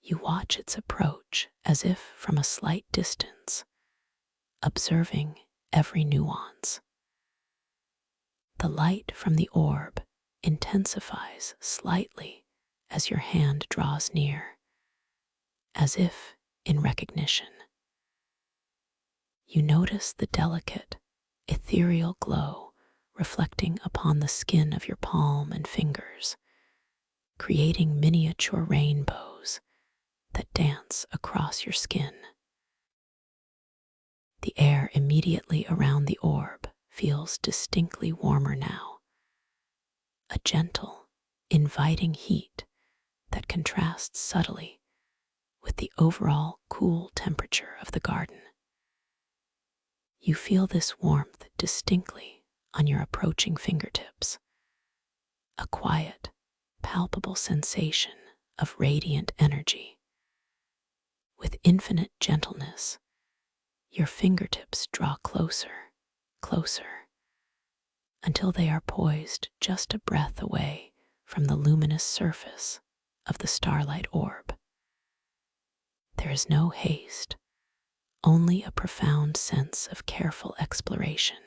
You watch its approach as if from a slight distance, observing every nuance. The light from the orb intensifies slightly as your hand draws near, as if in recognition. You notice the delicate, ethereal glow reflecting upon the skin of your palm and fingers, creating miniature rainbows that dance across your skin. The air immediately around the orb feels distinctly warmer now, a gentle, inviting heat that contrasts subtly with the overall cool temperature of the garden. You feel this warmth distinctly on your approaching fingertips, a quiet, palpable sensation of radiant energy. With infinite gentleness, your fingertips draw closer, closer, until they are poised just a breath away from the luminous surface of the starlight orb. There is no haste, only a profound sense of careful exploration.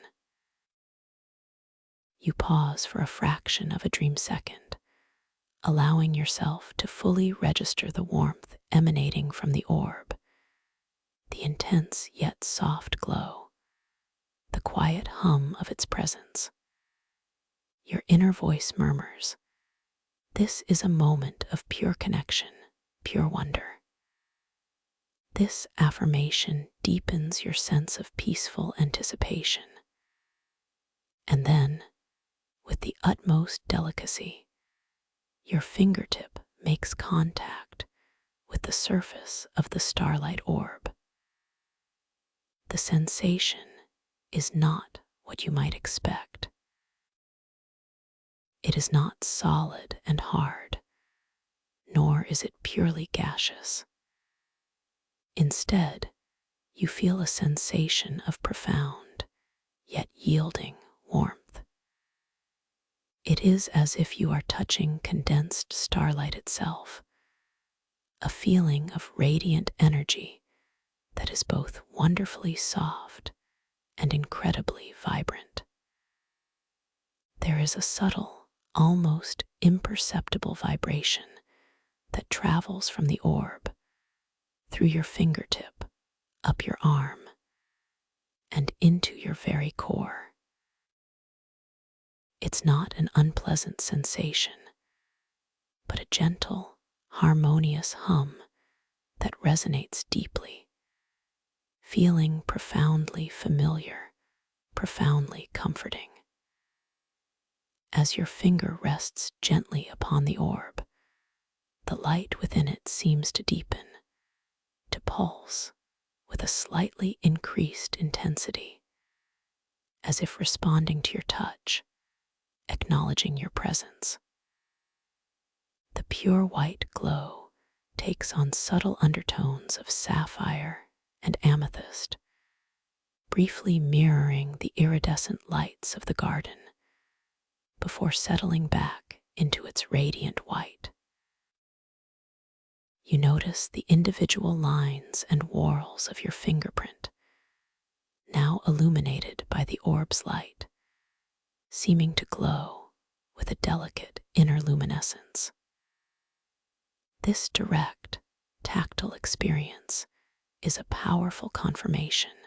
You pause for a fraction of a dream second, allowing yourself to fully register the warmth emanating from the orb, the intense yet soft glow, the quiet hum of its presence. Your inner voice murmurs, "This is a moment of pure connection, pure wonder." This affirmation deepens your sense of peaceful anticipation. And then, with the utmost delicacy, your fingertip makes contact with the surface of the starlight orb. The sensation is not what you might expect. It is not solid and hard, nor is it purely gaseous. Instead, you feel a sensation of profound, yet yielding warmth. It is as if you are touching condensed starlight itself, a feeling of radiant energy that is both wonderfully soft and incredibly vibrant. There is a subtle, almost imperceptible vibration that travels from the orb, through your fingertip, up your arm, and into your very core. It's not an unpleasant sensation, but a gentle, harmonious hum that resonates deeply, feeling profoundly familiar, profoundly comforting. As your finger rests gently upon the orb, the light within it seems to deepen, to pulse with a slightly increased intensity, as if responding to your touch, acknowledging your presence. The pure white glow takes on subtle undertones of sapphire and amethyst, briefly mirroring the iridescent lights of the garden before settling back into its radiant white. You notice the individual lines and whorls of your fingerprint, now illuminated by the orb's light, seeming to glow with a delicate inner luminescence. This direct, tactile experience is a powerful confirmation.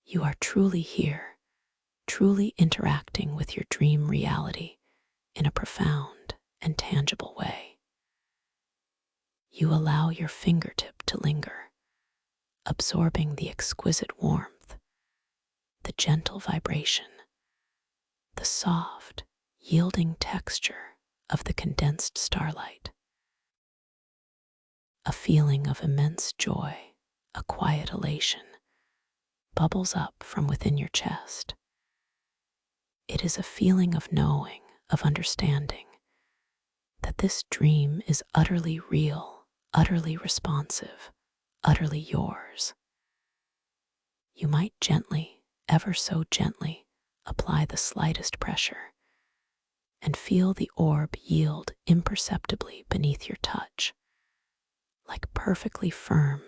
You are truly here, truly interacting with your dream reality in a profound and tangible way. You allow your fingertip to linger, absorbing the exquisite warmth, the gentle vibration, the soft, yielding texture of the condensed starlight. A feeling of immense joy, a quiet elation, bubbles up from within your chest. It is a feeling of knowing, of understanding, that this dream is utterly real, utterly responsive, utterly yours. You might gently, ever so gently, apply the slightest pressure and feel the orb yield imperceptibly beneath your touch, like perfectly firm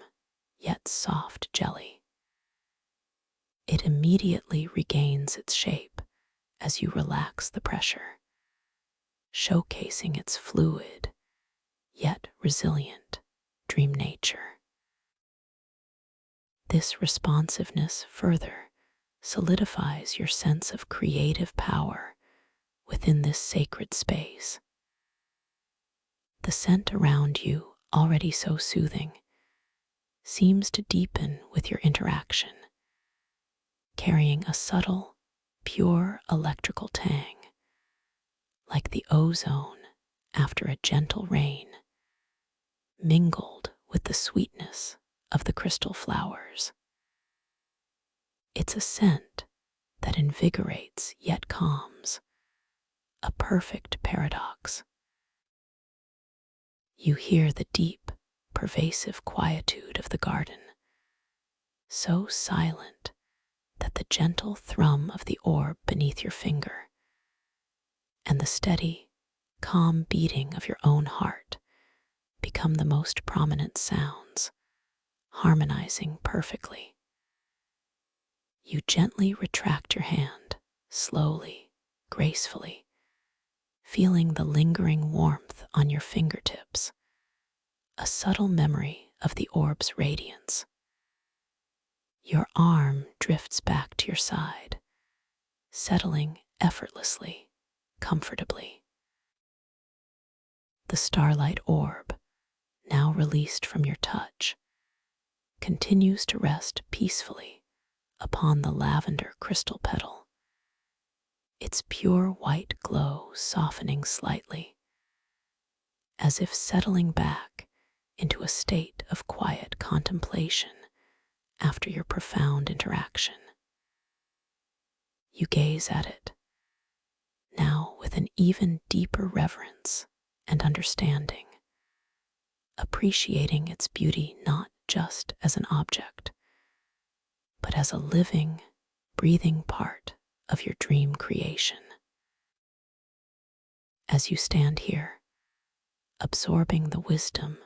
yet soft jelly. It immediately regains its shape as you relax the pressure, showcasing its fluid yet resilient dream nature. This responsiveness further solidifies your sense of creative power within this sacred space. The scent around you, already so soothing, seems to deepen with your interaction, carrying a subtle, pure electrical tang, like the ozone after a gentle rain, mingled with the sweetness of the crystal flowers. It's a scent that invigorates yet calms, a perfect paradox. You hear the deep, pervasive quietude of the garden, so silent that the gentle thrum of the orb beneath your finger and the steady, calm beating of your own heart become the most prominent sounds, harmonizing perfectly. You gently retract your hand, slowly, gracefully, feeling the lingering warmth on your fingertips, a subtle memory of the orb's radiance. Your arm drifts back to your side, settling effortlessly, comfortably. The starlight orb, now released from your touch, continues to rest peacefully upon the lavender crystal petal, its pure white glow softening slightly, as if settling back into a state of quiet contemplation after your profound interaction. You gaze at it, now with an even deeper reverence and understanding, appreciating its beauty not just as an object, but as a living, breathing part of your dream creation. As you stand here, absorbing the wisdom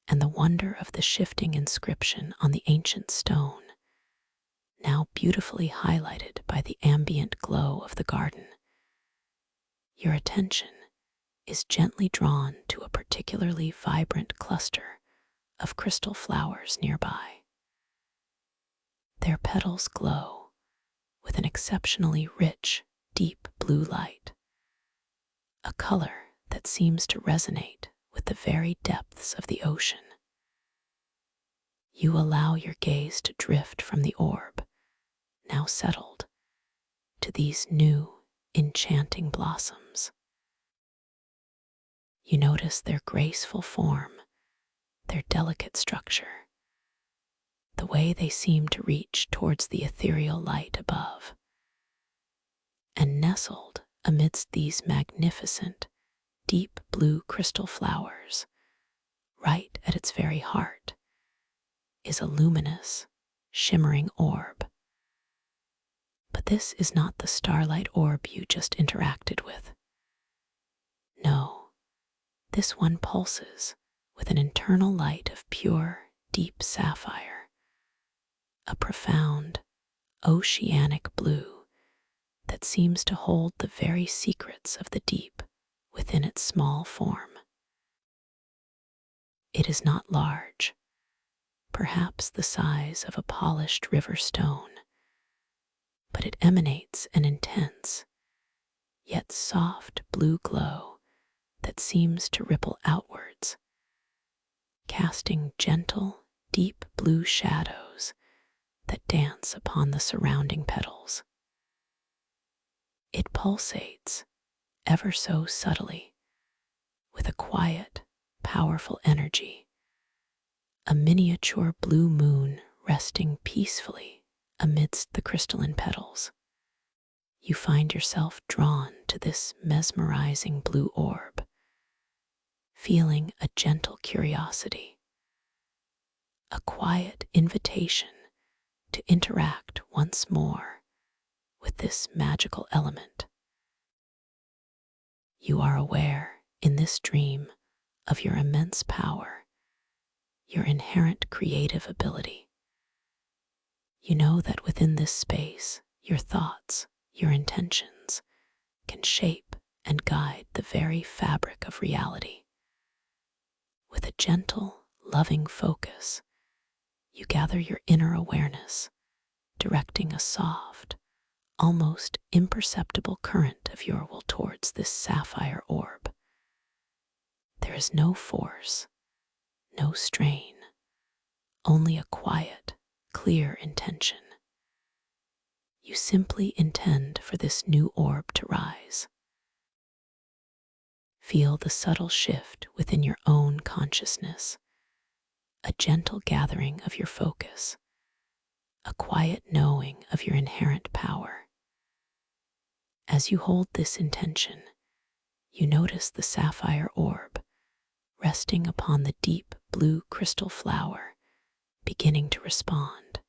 and the wonder of the shifting inscription on the ancient stone, now beautifully highlighted by the ambient glow of the garden, your attention is gently drawn to a particularly vibrant cluster of crystal flowers nearby. Their petals glow with an exceptionally rich, deep blue light, a color that seems to resonate with the very depths of the ocean. You allow your gaze to drift from the orb, now settled, to these new, enchanting blossoms. You notice their graceful form, their delicate structure, the way they seem to reach towards the ethereal light above. And nestled amidst these magnificent, deep blue crystal flowers, right at its very heart, is a luminous, shimmering orb. But this is not the starlight orb you just interacted with. No, this one pulses with an internal light of pure, deep sapphire, a profound, oceanic blue that seems to hold the very secrets of the deep within its small form. It is not large, perhaps the size of a polished river stone, but it emanates an intense, yet soft blue glow that seems to ripple outwards, casting gentle, deep blue shadows that dance upon the surrounding petals. It pulsates, ever so subtly, with a quiet, powerful energy, a miniature blue moon resting peacefully amidst the crystalline petals. You find yourself drawn to this mesmerizing blue orb, feeling a gentle curiosity, a quiet invitation to interact once more with this magical element. You are aware in this dream of your immense power, your inherent creative ability. You know that within this space, your thoughts, your intentions, can shape and guide the very fabric of reality. With a gentle, loving focus, you gather your inner awareness, directing a soft, almost imperceptible current of your will towards this sapphire orb. There is no force, no strain, only a quiet, clear intention. You simply intend for this new orb to rise. Feel the subtle shift within your own consciousness, a gentle gathering of your focus, a quiet knowing of your inherent power. As you hold this intention, you notice the sapphire orb resting upon the deep blue crystal flower, beginning to respond.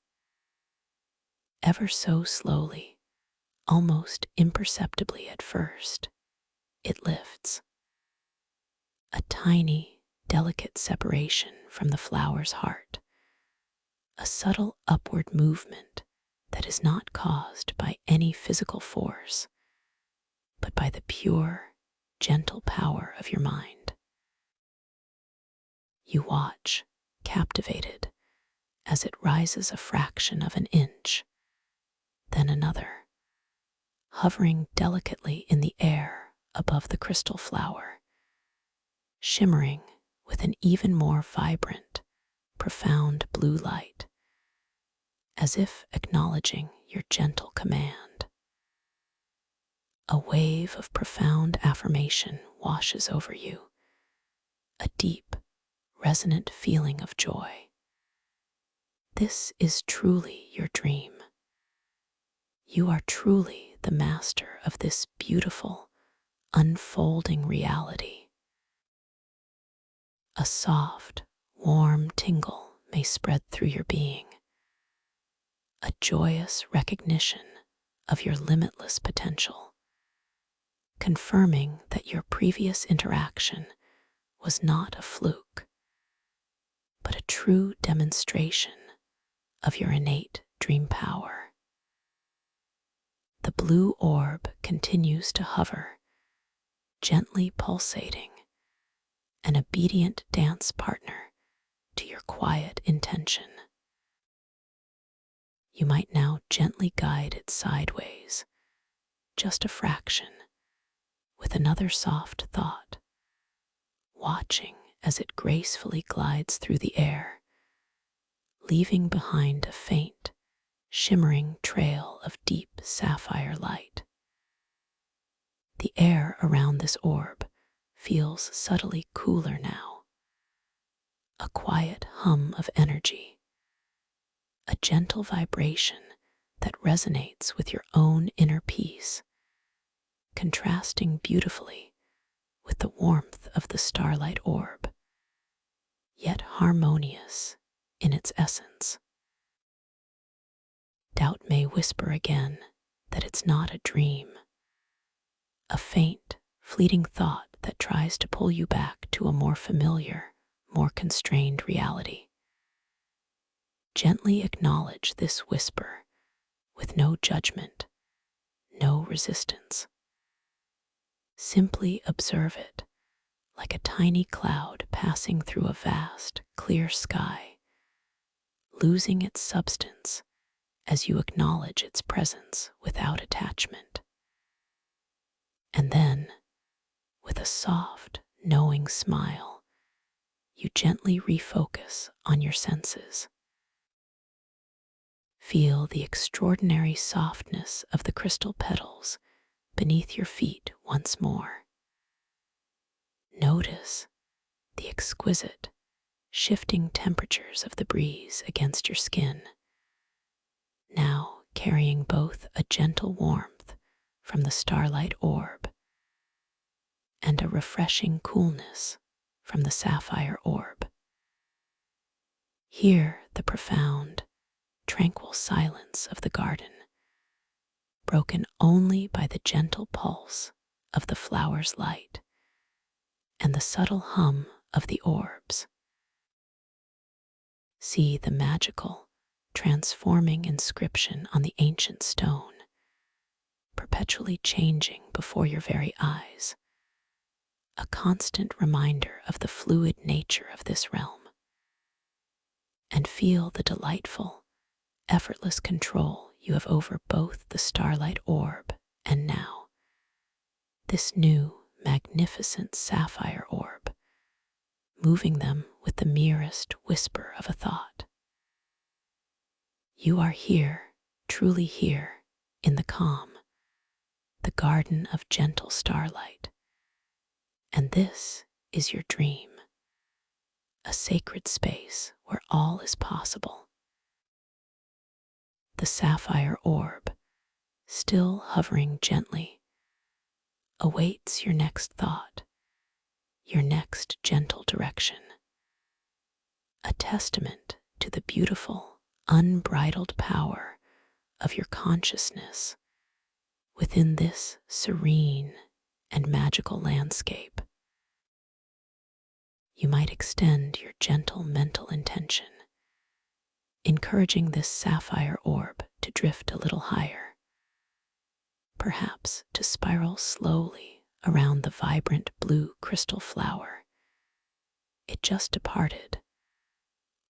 Ever so slowly, almost imperceptibly at first, it lifts. A tiny, delicate separation from the flower's heart, a subtle upward movement that is not caused by any physical force, but by the pure, gentle power of your mind. You watch, captivated, as it rises a fraction of an inch, then another, hovering delicately in the air above the crystal flower, shimmering with an even more vibrant, profound blue light, as if acknowledging your gentle command. A wave of profound affirmation washes over you, a deep, resonant feeling of joy. This is truly your dream. You are truly the master of this beautiful, unfolding reality. A soft, warm tingle may spread through your being, a joyous recognition of your limitless potential, confirming that your previous interaction was not a fluke, but a true demonstration of your innate dream power. The blue orb continues to hover, gently pulsating, an obedient dance partner to your quiet intention. You might now gently guide it sideways, just a fraction, with another soft thought, watching as it gracefully glides through the air, leaving behind a faint, shimmering trail of deep sapphire light. The air around this orb feels subtly cooler now, a quiet hum of energy, a gentle vibration that resonates with your own inner peace, contrasting beautifully with the warmth of the starlight orb, yet harmonious in its essence. Doubt may whisper again that it's not a dream, a faint, fleeting thought that tries to pull you back to a more familiar, more constrained reality. Gently acknowledge this whisper with no judgment, no resistance. Simply observe it like a tiny cloud passing through a vast, clear sky, losing its substance as you acknowledge its presence without attachment. And then, with a soft, knowing smile, you gently refocus on your senses. Feel the extraordinary softness of the crystal petals beneath your feet once more. Notice the exquisite, shifting temperatures of the breeze against your skin, now carrying both a gentle warmth from the starlight orb and a refreshing coolness from the sapphire orb. Hear the profound, tranquil silence of the garden, broken only by the gentle pulse of the flower's light and the subtle hum of the orbs. See the magical, transforming inscription on the ancient stone, perpetually changing before your very eyes, a constant reminder of the fluid nature of this realm. And feel the delightful, effortless control you have over both the starlight orb and now this new, magnificent sapphire orb, moving them with the merest whisper of a thought. You are here, truly here, in the calm, the garden of gentle starlight. And this is your dream, a sacred space where all is possible. The sapphire orb, still hovering gently, awaits your next thought, your next gentle direction. A testament to the beautiful, unbridled power of your consciousness within this serene and magical landscape. You might extend your gentle mental intention, encouraging this sapphire orb to drift a little higher, perhaps to spiral slowly around the vibrant blue crystal flower. It just departed,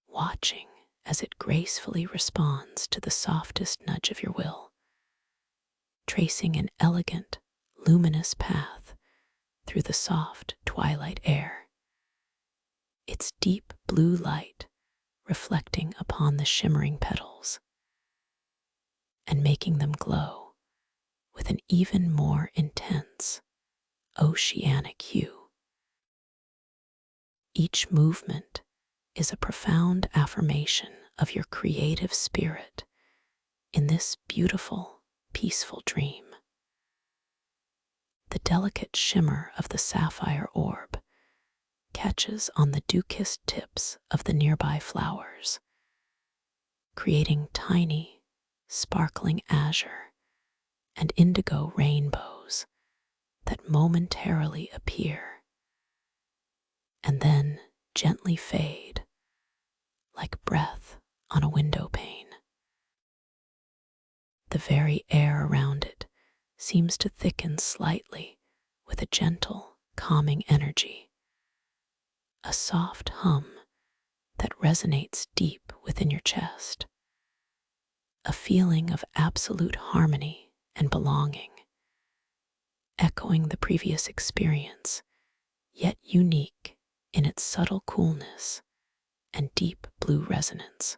watching as it gracefully responds to the softest nudge of your will, tracing an elegant, luminous path through the soft twilight air, its deep blue light reflecting upon the shimmering petals and making them glow with an even more intense, oceanic hue. Each movement is a profound affirmation of your creative spirit in this beautiful, peaceful dream. The delicate shimmer of the sapphire orb catches on the dew-kissed tips of the nearby flowers, creating tiny, sparkling azure and indigo rainbows that momentarily appear and then gently fade like breath on a window pane. The very air around it seems to thicken slightly with a gentle, calming energy, a soft hum that resonates deep within your chest, a feeling of absolute harmony and belonging, echoing the previous experience, yet unique in its subtle coolness and deep blue resonance.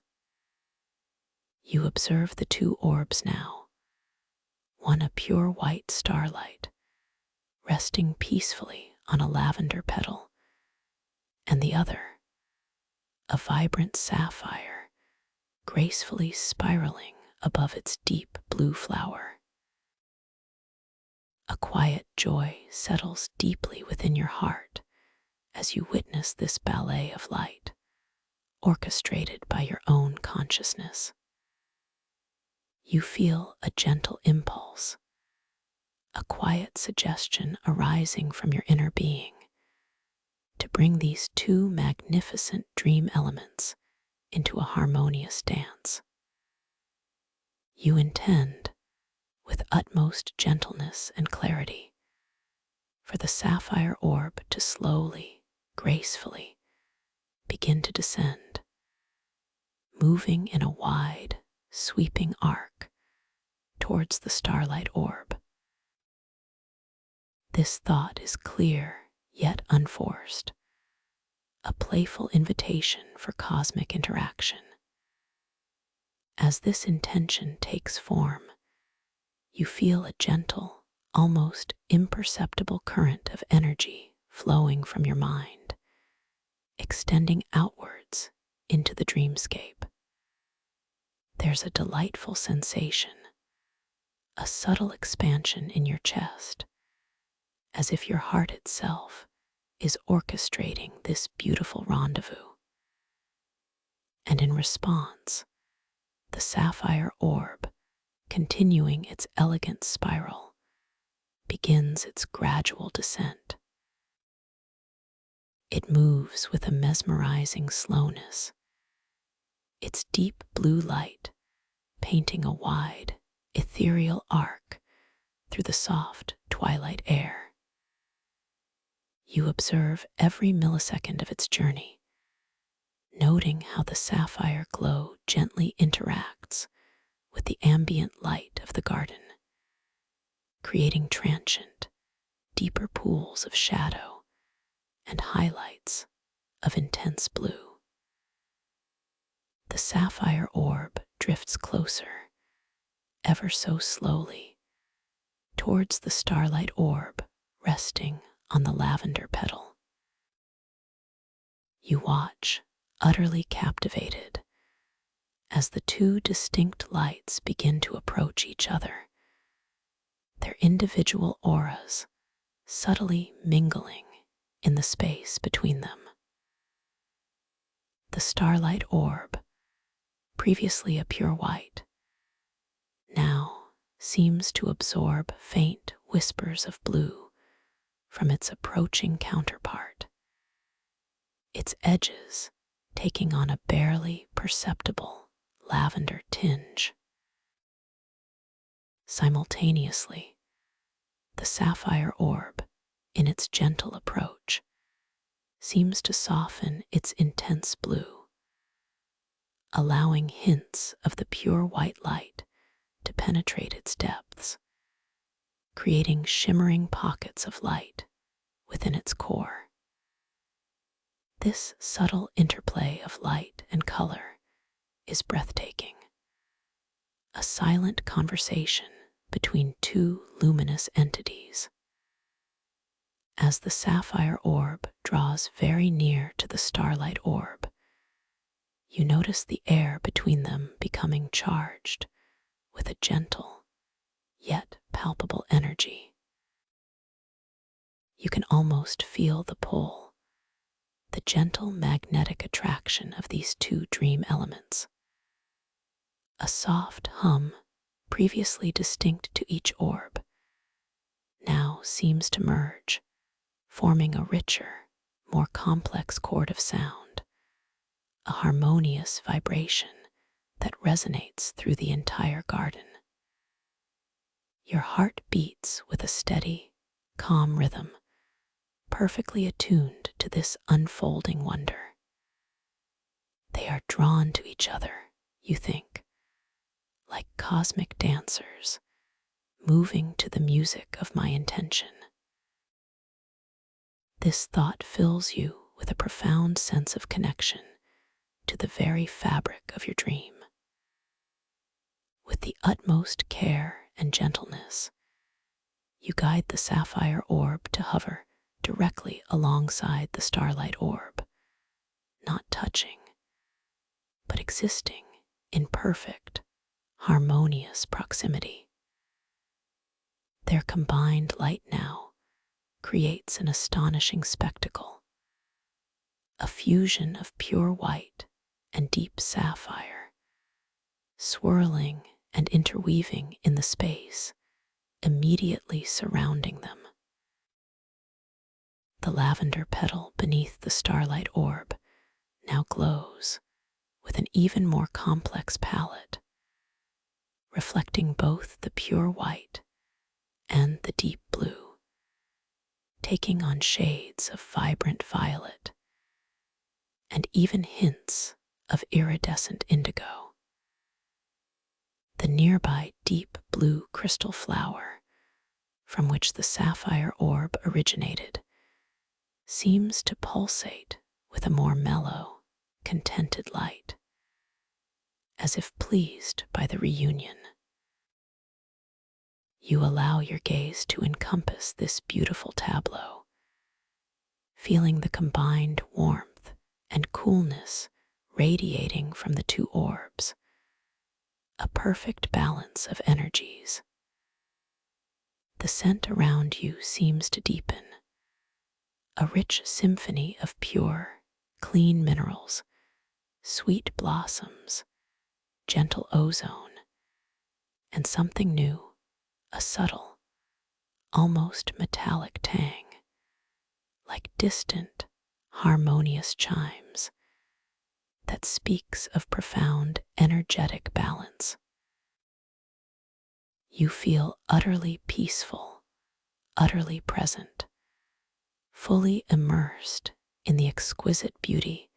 You observe the two orbs now, one a pure white starlight, resting peacefully on a lavender petal, and the other, a vibrant sapphire, gracefully spiraling above its deep blue flower. A quiet joy settles deeply within your heart as you witness this ballet of light, orchestrated by your own consciousness. You feel a gentle impulse, a quiet suggestion arising from your inner being to bring these two magnificent dream elements into a harmonious dance. You intend, with utmost gentleness and clarity, for the sapphire orb to slowly, gracefully begin to descend, moving in a wide, sweeping arc towards the starlight orb. This thought is clear yet unforced, a playful invitation for cosmic interaction. As this intention takes form, you feel a gentle, almost imperceptible current of energy flowing from your mind, extending outwards into the dreamscape. There's a delightful sensation, a subtle expansion in your chest, as if your heart itself is orchestrating this beautiful rendezvous. And in response, the sapphire orb, continuing its elegant spiral, begins its gradual descent. It moves with a mesmerizing slowness, its deep blue light painting a wide, ethereal arc through the soft twilight air. You observe every millisecond of its journey, noting how the sapphire glow gently interacts with the ambient light of the garden, creating transient, deeper pools of shadow and highlights of intense blue. The sapphire orb drifts closer, ever so slowly, towards the starlight orb resting on the lavender petal. You watch, utterly captivated, as the two distinct lights begin to approach each other, their individual auras subtly mingling in the space between them. The starlight orb, previously a pure white, now seems to absorb faint whispers of blue from its approaching counterpart, its edges taking on a barely perceptible lavender tinge. Simultaneously, the sapphire orb in its gentle approach, seems to soften its intense blue, allowing hints of the pure white light to penetrate its depths, creating shimmering pockets of light within its core. This subtle interplay of light and color is breathtaking, a silent conversation between two luminous entities. As the sapphire orb draws very near to the starlight orb, you notice the air between them becoming charged with a gentle yet palpable energy. You can almost feel the pull, the gentle magnetic attraction of these two dream elements. A soft hum, previously distinct to each orb, now seems to merge, forming a richer, more complex chord of sound, a harmonious vibration that resonates through the entire garden. Your heart beats with a steady, calm rhythm, perfectly attuned to this unfolding wonder. They are drawn to each other, you think, like cosmic dancers, moving to the music of my intention. This thought fills you with a profound sense of connection to the very fabric of your dream. With the utmost care and gentleness, you guide the sapphire orb to hover directly alongside the starlight orb, not touching, but existing in perfect, harmonious proximity. Their combined light now creates an astonishing spectacle, a fusion of pure white and deep sapphire, swirling and interweaving in the space immediately surrounding them. The lavender petal beneath the starlight orb now glows with an even more complex palette, reflecting both the pure white and the deep blue, taking on shades of vibrant violet and even hints of iridescent indigo. The nearby deep blue crystal flower, from which the sapphire orb originated, seems to pulsate with a more mellow, contented light, as if pleased by the reunion. You allow your gaze to encompass this beautiful tableau, feeling the combined warmth and coolness radiating from the two orbs, a perfect balance of energies. The scent around you seems to deepen, a rich symphony of pure, clean minerals, sweet blossoms, gentle ozone, and something new, a subtle, almost metallic tang, like distant, harmonious chimes that speaks of profound energetic balance. You feel utterly peaceful, utterly present, fully immersed in the exquisite beauty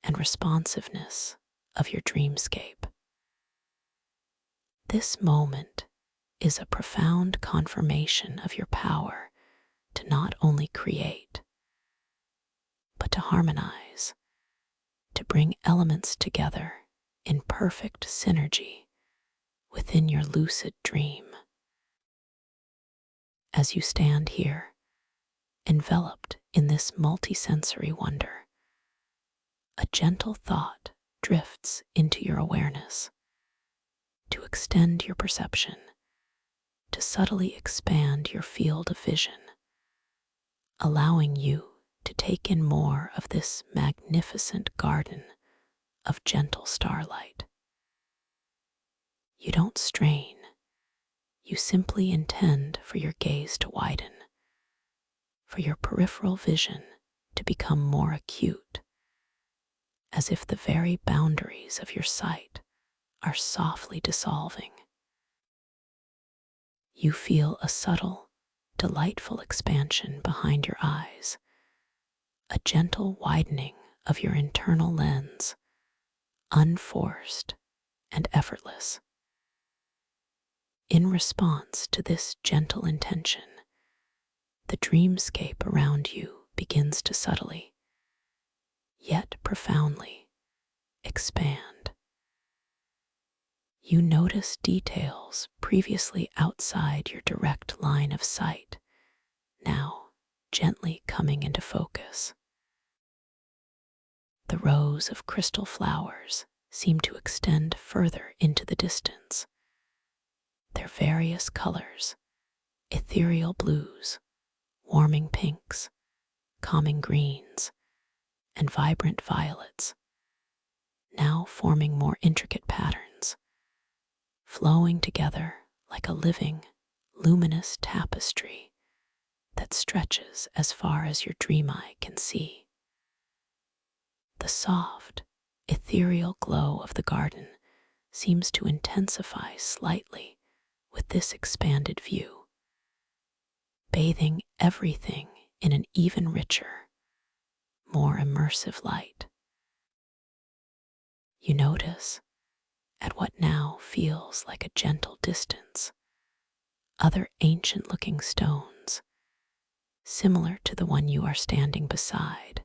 and responsiveness of your dreamscape. This moment is a profound confirmation of your power to not only create, but to harmonize, to bring elements together in perfect synergy within your lucid dream. As you stand here, enveloped in this multisensory wonder, a gentle thought drifts into your awareness to extend your perception, to subtly expand your field of vision, allowing you to take in more of this magnificent garden of gentle starlight. You don't strain, you simply intend for your gaze to widen, for your peripheral vision to become more acute, as if the very boundaries of your sight are softly dissolving. You feel a subtle, delightful expansion behind your eyes, a gentle widening of your internal lens, unforced and effortless. In response to this gentle intention, the dreamscape around you begins to subtly, yet profoundly, expand. You notice details previously outside your direct line of sight, now gently coming into focus. The rows of crystal flowers seem to extend further into the distance, their various colors, ethereal blues, warming pinks, calming greens, and vibrant violets, now forming more intricate patterns, flowing together like a living, luminous tapestry that stretches as far as your dream eye can see. The soft, ethereal glow of the garden seems to intensify slightly with this expanded view, bathing everything in an even richer, more immersive light. You notice, at what now feels like a gentle distance, other ancient-looking stones, similar to the one you are standing beside,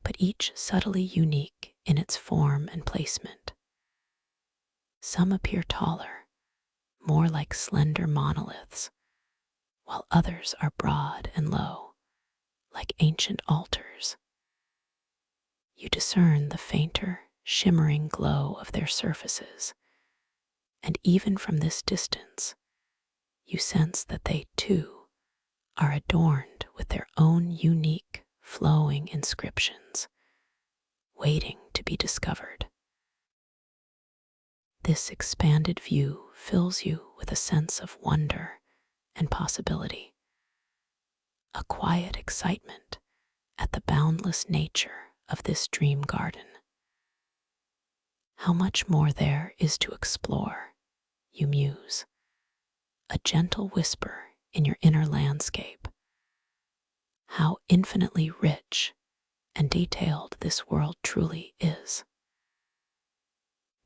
but each subtly unique in its form and placement. Some appear taller, more like slender monoliths, while others are broad and low, like ancient altars. You discern the fainter, shimmering glow of their surfaces, and even from this distance, you sense that they, too, are adorned with their own unique, flowing inscriptions, waiting to be discovered. This expanded view fills you with a sense of wonder and possibility, a quiet excitement at the boundless nature of this dream garden. How much more there is to explore, you muse, a gentle whisper in your inner landscape. How infinitely rich and detailed this world truly is.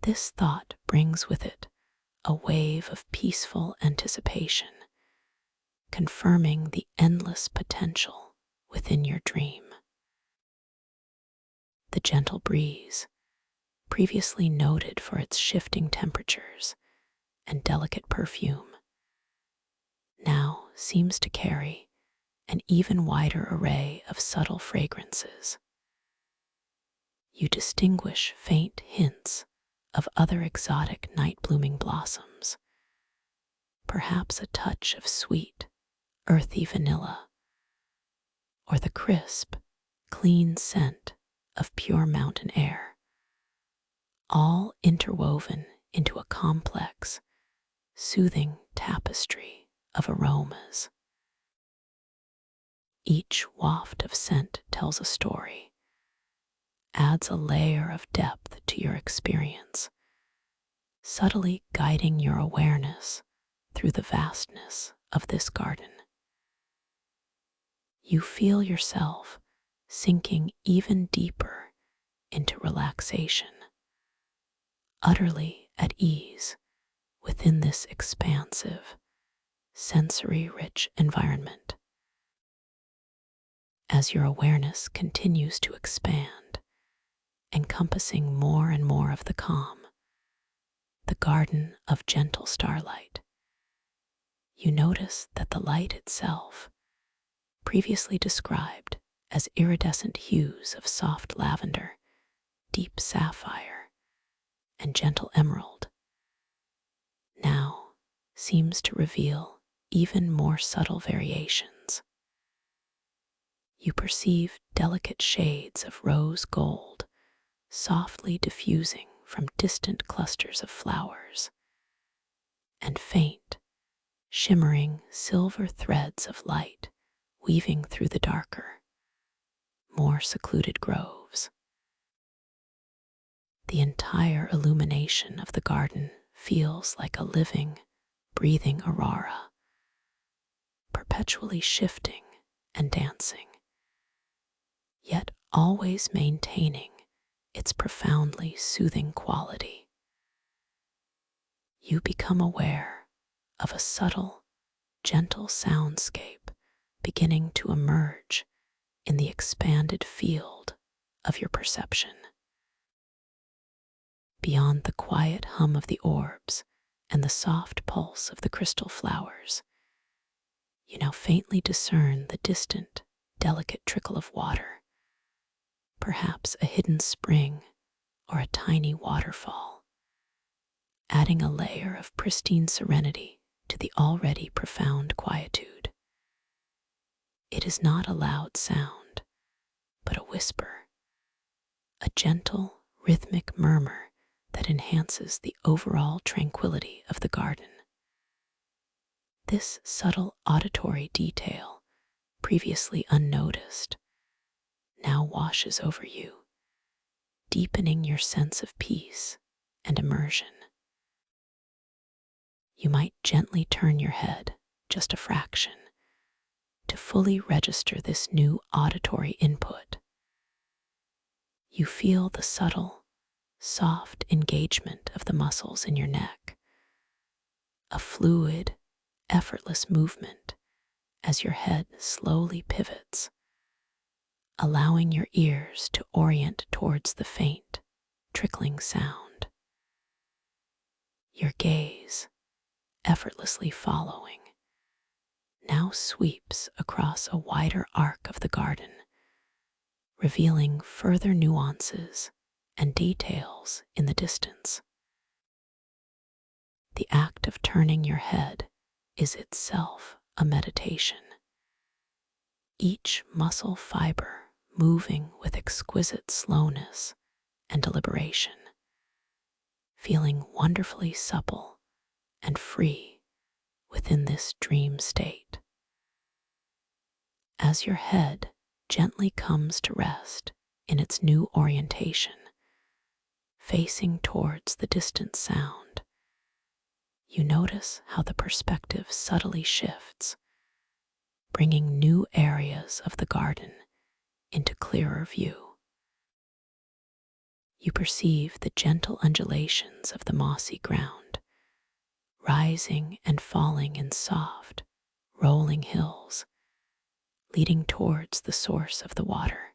This thought brings with it a wave of peaceful anticipation, confirming the endless potential within your dream. The gentle breeze, previously noted for its shifting temperatures and delicate perfume, now seems to carry an even wider array of subtle fragrances. You distinguish faint hints of other exotic night-blooming blossoms, perhaps a touch of sweet, earthy vanilla, or the crisp, clean scent of pure mountain air, all interwoven into a complex, soothing tapestry of aromas. Each waft of scent tells a story, adds a layer of depth to your experience, subtly guiding your awareness through the vastness of this garden. You feel yourself sinking even deeper into relaxation, utterly at ease within this expansive, sensory-rich environment. As your awareness continues to expand, encompassing more and more of the calm, the garden of gentle starlight, you notice that the light itself, previously described as iridescent hues of soft lavender, deep sapphire, and gentle emerald, now seems to reveal even more subtle variations. You perceive delicate shades of rose gold softly diffusing from distant clusters of flowers, and faint, shimmering silver threads of light weaving through the darker, more secluded groves. The entire illumination of the garden feels like a living, breathing aurora, perpetually shifting and dancing, yet always maintaining its profoundly soothing quality. You become aware of a subtle, gentle soundscape beginning to emerge in the expanded field of your perception. Beyond the quiet hum of the orbs and the soft pulse of the crystal flowers, you now faintly discern the distant, delicate trickle of water, perhaps a hidden spring or a tiny waterfall, adding a layer of pristine serenity to the already profound quietude. It is not a loud sound, but a whisper, a gentle, rhythmic murmur that enhances the overall tranquility of the garden. This subtle auditory detail, previously unnoticed, now washes over you, deepening your sense of peace and immersion. You might gently turn your head just a fraction to fully register this new auditory input. You feel the subtle, soft engagement of the muscles in your neck, a fluid, effortless movement as your head slowly pivots, allowing your ears to orient towards the faint, trickling sound. Your gaze, effortlessly following, now sweeps across a wider arc of the garden, revealing further nuances and details in the distance. The act of turning your head is itself a meditation, each muscle fiber moving with exquisite slowness and deliberation, feeling wonderfully supple and free within this dream state. As your head gently comes to rest in its new orientation, facing towards the distant sound, you notice how the perspective subtly shifts, bringing new areas of the garden into clearer view. You perceive the gentle undulations of the mossy ground, rising and falling in soft, rolling hills, leading towards the source of the water.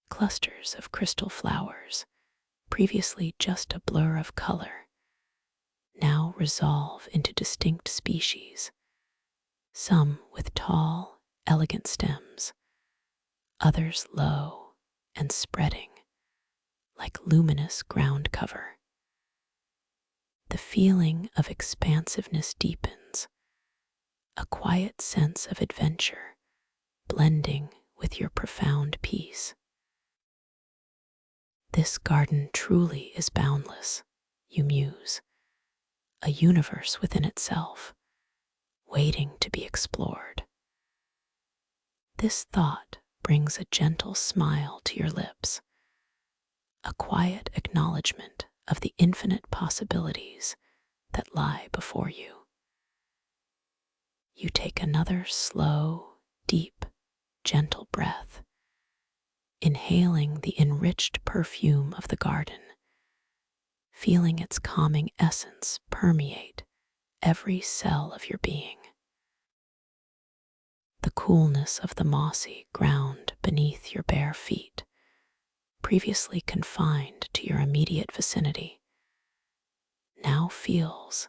Clusters of crystal flowers, previously just a blur of color, now resolve into distinct species, some with tall, elegant stems, others low and spreading, like luminous ground cover. The feeling of expansiveness deepens, a quiet sense of adventure blending with your profound peace. This garden truly is boundless, you muse, a universe within itself, waiting to be explored. This thought brings a gentle smile to your lips, a quiet acknowledgement of the infinite possibilities that lie before you. You take another slow, deep, gentle breath, inhaling the enriched perfume of the garden, feeling its calming essence permeate every cell of your being. The coolness of the mossy ground beneath your bare feet, previously confined to your immediate vicinity, now feels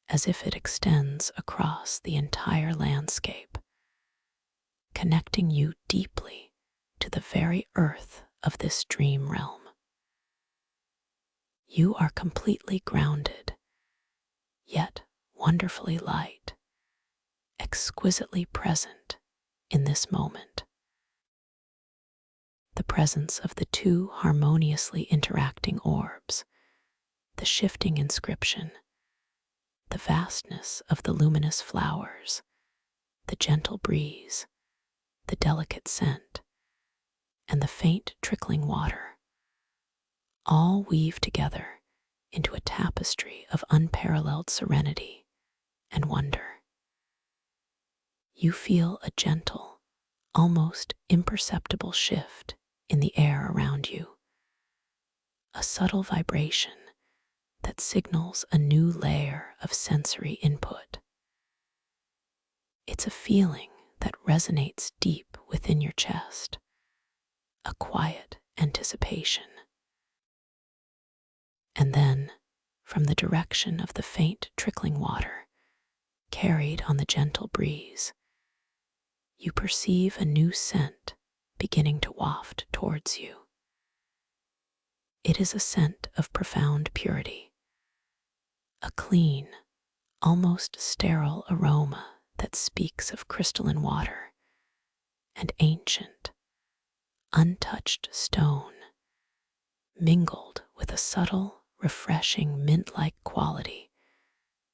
as if it extends across the entire landscape, connecting you deeply to the very earth of this dream realm. You are completely grounded, yet wonderfully light, exquisitely present in this moment. The presence of the two harmoniously interacting orbs, the shifting inscription, the vastness of the luminous flowers, the gentle breeze, the delicate scent, and the faint trickling water, all weave together into a tapestry of unparalleled serenity and wonder. You feel a gentle, almost imperceptible shift in the air around you, a subtle vibration that signals a new layer of sensory input. It's a feeling that resonates deep within your chest, a quiet anticipation. And then, from the direction of the faint trickling water, carried on the gentle breeze, you perceive a new scent beginning to waft towards you. It is a scent of profound purity, a clean, almost sterile aroma that speaks of crystalline water and ancient, untouched stone, mingled with a subtle, refreshing mint-like quality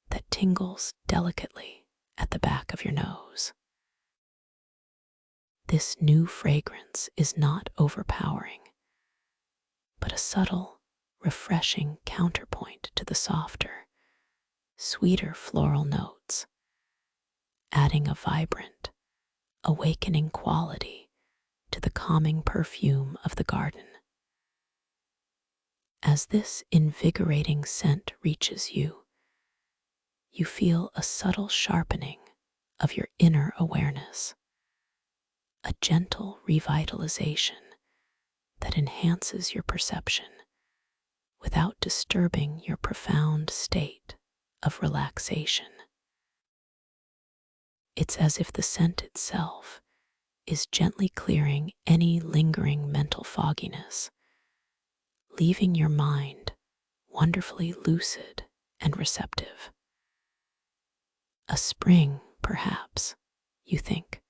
that tingles delicately at the back of your nose. This new fragrance is not overpowering, but a subtle, refreshing counterpoint to the softer, sweeter floral notes, adding a vibrant, awakening quality to the calming perfume of the garden. As this invigorating scent reaches you, you feel a subtle sharpening of your inner awareness, a gentle revitalization that enhances your perception without disturbing your profound state of relaxation. It's as if the scent itself is gently clearing any lingering mental fogginess, leaving your mind wonderfully lucid and receptive. A spring, perhaps, you think,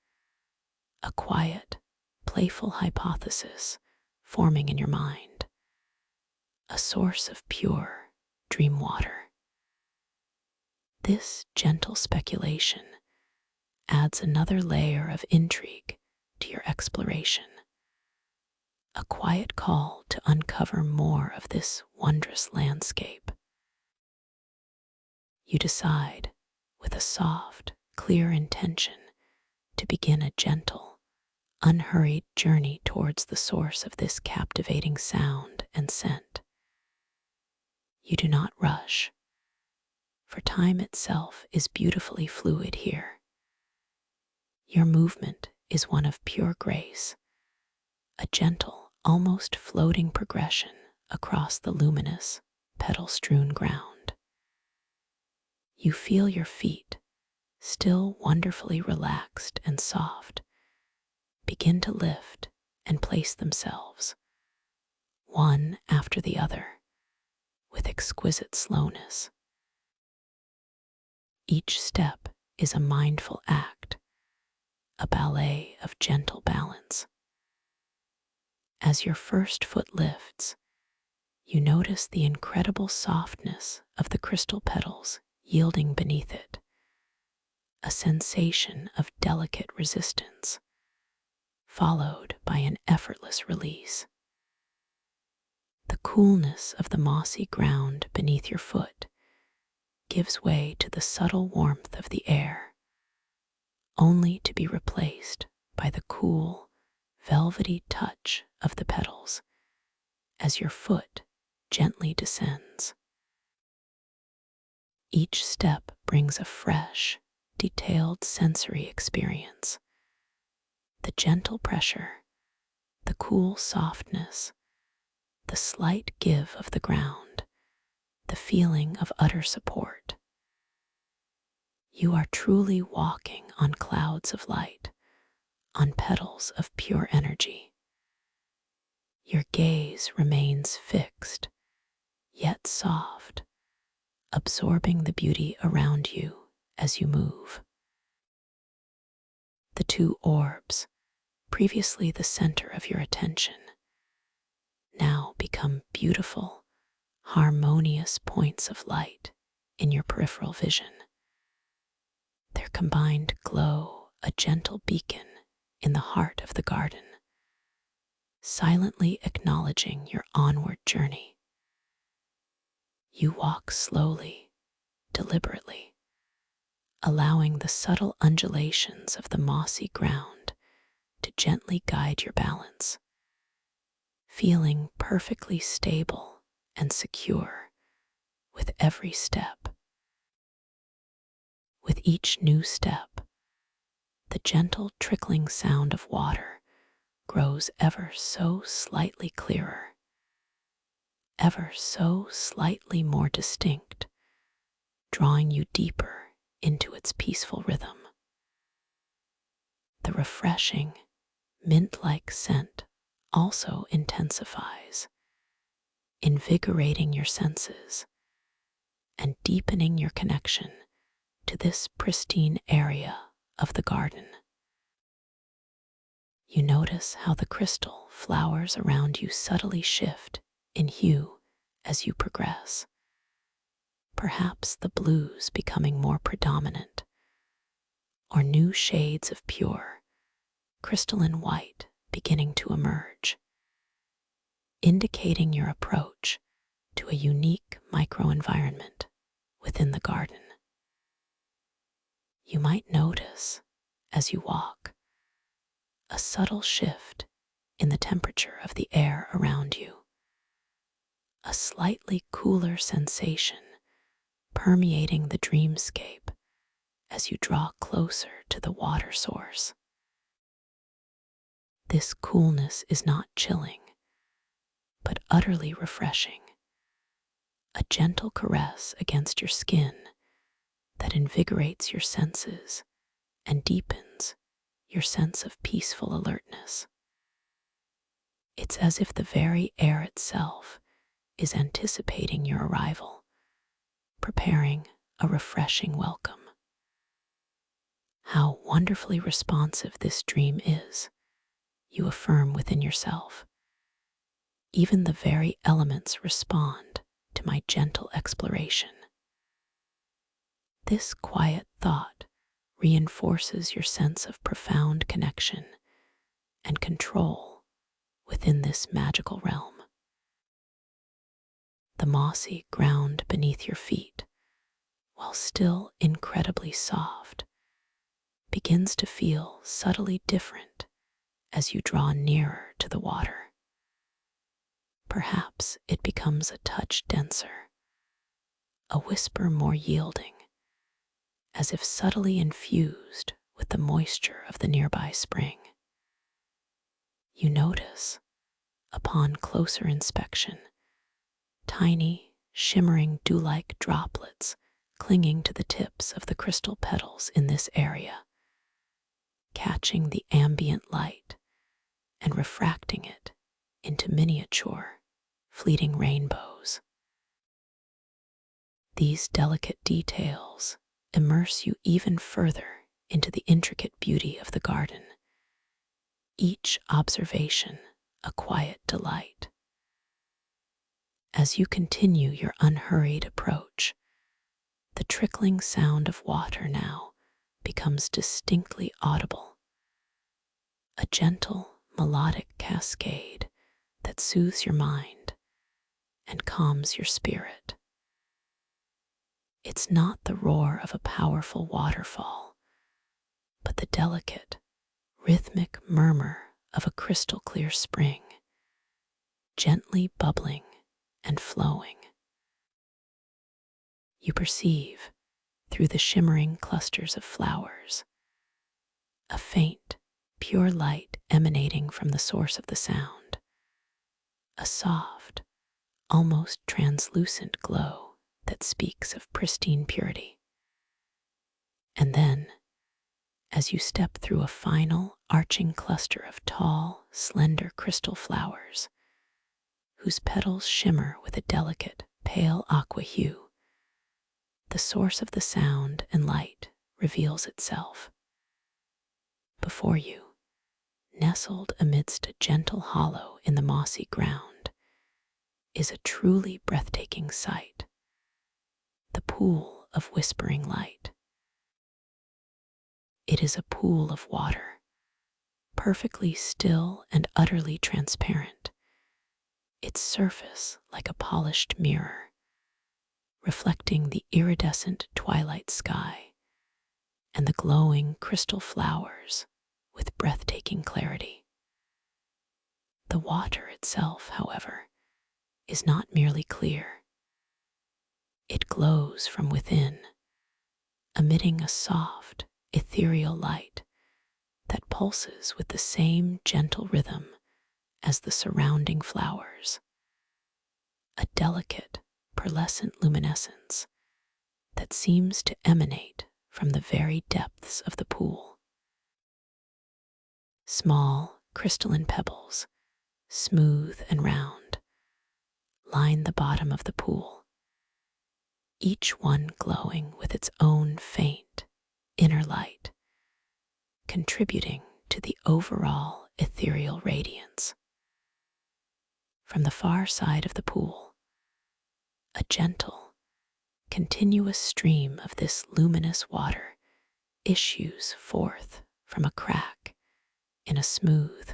a quiet, playful hypothesis forming in your mind, a source of pure dream water. This gentle speculation adds another layer of intrigue to your exploration, a quiet call to uncover more of this wondrous landscape. You decide, with a soft, clear intention, to begin a gentle, unhurried journey towards the source of this captivating sound and scent. You do not rush, for time itself is beautifully fluid here. Your movement is one of pure grace, a gentle, almost floating progression across the luminous, petal-strewn ground. You feel your feet, still wonderfully relaxed and soft, begin to lift and place themselves, one after the other, with exquisite slowness. Each step is a mindful act, a ballet of gentle balance. As your first foot lifts, you notice the incredible softness of the crystal petals yielding beneath it, a sensation of delicate resistance, followed by an effortless release. The coolness of the mossy ground beneath your foot gives way to the subtle warmth of the air, only to be replaced by the cool, velvety touch of the petals as your foot gently descends. Each step brings a fresh, detailed sensory experience. The gentle pressure, the cool softness, the slight give of the ground, the feeling of utter support. You are truly walking on clouds of light, on petals of pure energy. Your gaze remains fixed, yet soft, absorbing the beauty around you as you move. The two orbs, previously the center of your attention, now become beautiful, harmonious points of light in your peripheral vision. Their combined glow, a gentle beacon in the heart of the garden, silently acknowledging your onward journey. You walk slowly, deliberately, allowing the subtle undulations of the mossy ground to gently guide your balance, feeling perfectly stable and secure with every step. With each new step, the gentle trickling sound of water grows ever so slightly clearer, ever so slightly more distinct, drawing you deeper into its peaceful rhythm. The refreshing, mint-like scent also intensifies, invigorating your senses and deepening your connection to this pristine area of the garden. You notice how the crystal flowers around you subtly shift in hue as you progress, perhaps the blues becoming more predominant, or new shades of pure, crystalline white beginning to emerge, indicating your approach to a unique microenvironment within the garden. You might notice, as you walk, a subtle shift in the temperature of the air around you, a slightly cooler sensation permeating the dreamscape as you draw closer to the water source. This coolness is not chilling, but utterly refreshing, a gentle caress against your skin that invigorates your senses and deepens your sense of peaceful alertness. It's as if the very air itself is anticipating your arrival, preparing a refreshing welcome. How wonderfully responsive this dream is, you affirm within yourself. Even the very elements respond to my gentle exploration. This quiet thought reinforces your sense of profound connection and control within this magical realm. The mossy ground beneath your feet, while still incredibly soft, begins to feel subtly different as you draw nearer to the water. Perhaps it becomes a touch denser, a whisper more yielding, as if subtly infused with the moisture of the nearby spring. You notice, upon closer inspection, tiny, shimmering dew-like droplets clinging to the tips of the crystal petals in this area, catching the ambient light and refracting it into miniature, fleeting rainbows. These delicate details immerse you even further into the intricate beauty of the garden, each observation a quiet delight. As you continue your unhurried approach, the trickling sound of water now becomes distinctly audible, a gentle, melodic cascade that soothes your mind and calms your spirit. It's not the roar of a powerful waterfall, but the delicate, rhythmic murmur of a crystal-clear spring, gently bubbling and flowing. You perceive, through the shimmering clusters of flowers, a faint, pure light emanating from the source of the sound, a soft, almost translucent glow that speaks of pristine purity. And then, as you step through a final, arching cluster of tall, slender crystal flowers, whose petals shimmer with a delicate, pale aqua hue, the source of the sound and light reveals itself. Before you, nestled amidst a gentle hollow in the mossy ground, is a truly breathtaking sight, the pool of whispering light. It is a pool of water, perfectly still and utterly transparent, its surface like a polished mirror, reflecting the iridescent twilight sky and the glowing crystal flowers with breathtaking clarity. The water itself, however, is not merely clear. It glows from within, emitting a soft, ethereal light that pulses with the same gentle rhythm as the surrounding flowers, a delicate, pearlescent luminescence that seems to emanate from the very depths of the pool. Small, crystalline pebbles, smooth and round, line the bottom of the pool, each one glowing with its own faint, inner light, contributing to the overall ethereal radiance. From the far side of the pool, a gentle, continuous stream of this luminous water issues forth from a crack in a smooth,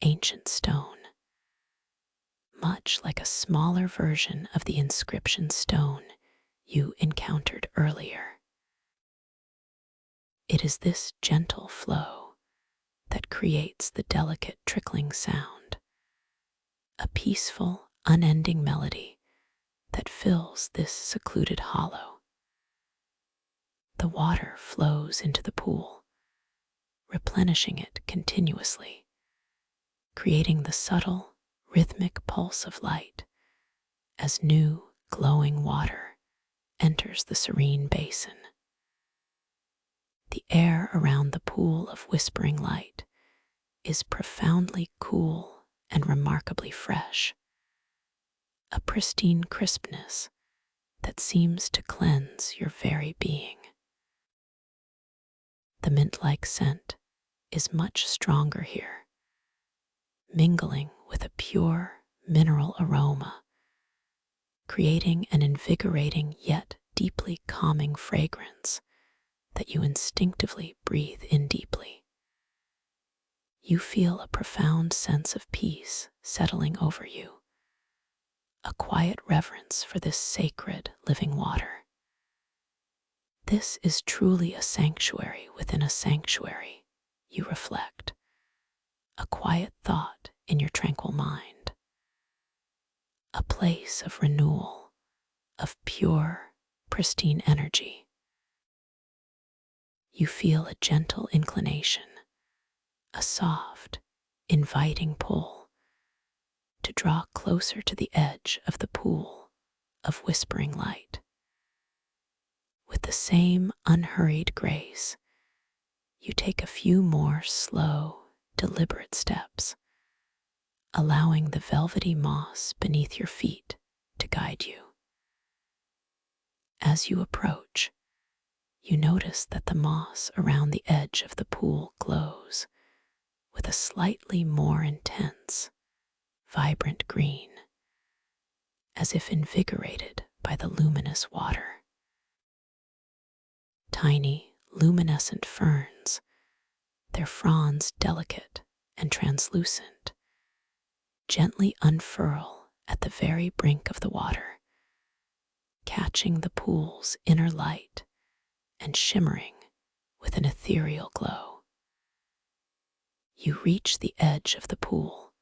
ancient stone, much like a smaller version of the inscription stone you encountered earlier. It is this gentle flow that creates the delicate trickling sound, a peaceful, unending melody that fills this secluded hollow. The water flows into the pool, replenishing it continuously, creating the subtle, rhythmic pulse of light as new, glowing water enters the serene basin. The air around the pool of whispering light is profoundly cool and remarkably fresh, a pristine crispness that seems to cleanse your very being. The mint-like scent is much stronger here, mingling with a pure mineral aroma, creating an invigorating yet deeply calming fragrance that you instinctively breathe in deeply. You feel a profound sense of peace settling over you, a quiet reverence for this sacred living water. This is truly a sanctuary within a sanctuary, you reflect, a quiet thought in your tranquil mind, a place of renewal, of pure, pristine energy. You feel a gentle inclination, a soft, inviting pull to draw closer to the edge of the pool of whispering light. With the same unhurried grace, you take a few more slow, deliberate steps, allowing the velvety moss beneath your feet to guide you. As you approach, you notice that the moss around the edge of the pool glows with a slightly more intense, vibrant green, as if invigorated by the luminous water. Tiny, luminescent ferns, their fronds delicate and translucent, gently unfurl at the very brink of the water, catching the pool's inner light and shimmering with an ethereal glow. You reach the edge of the pool,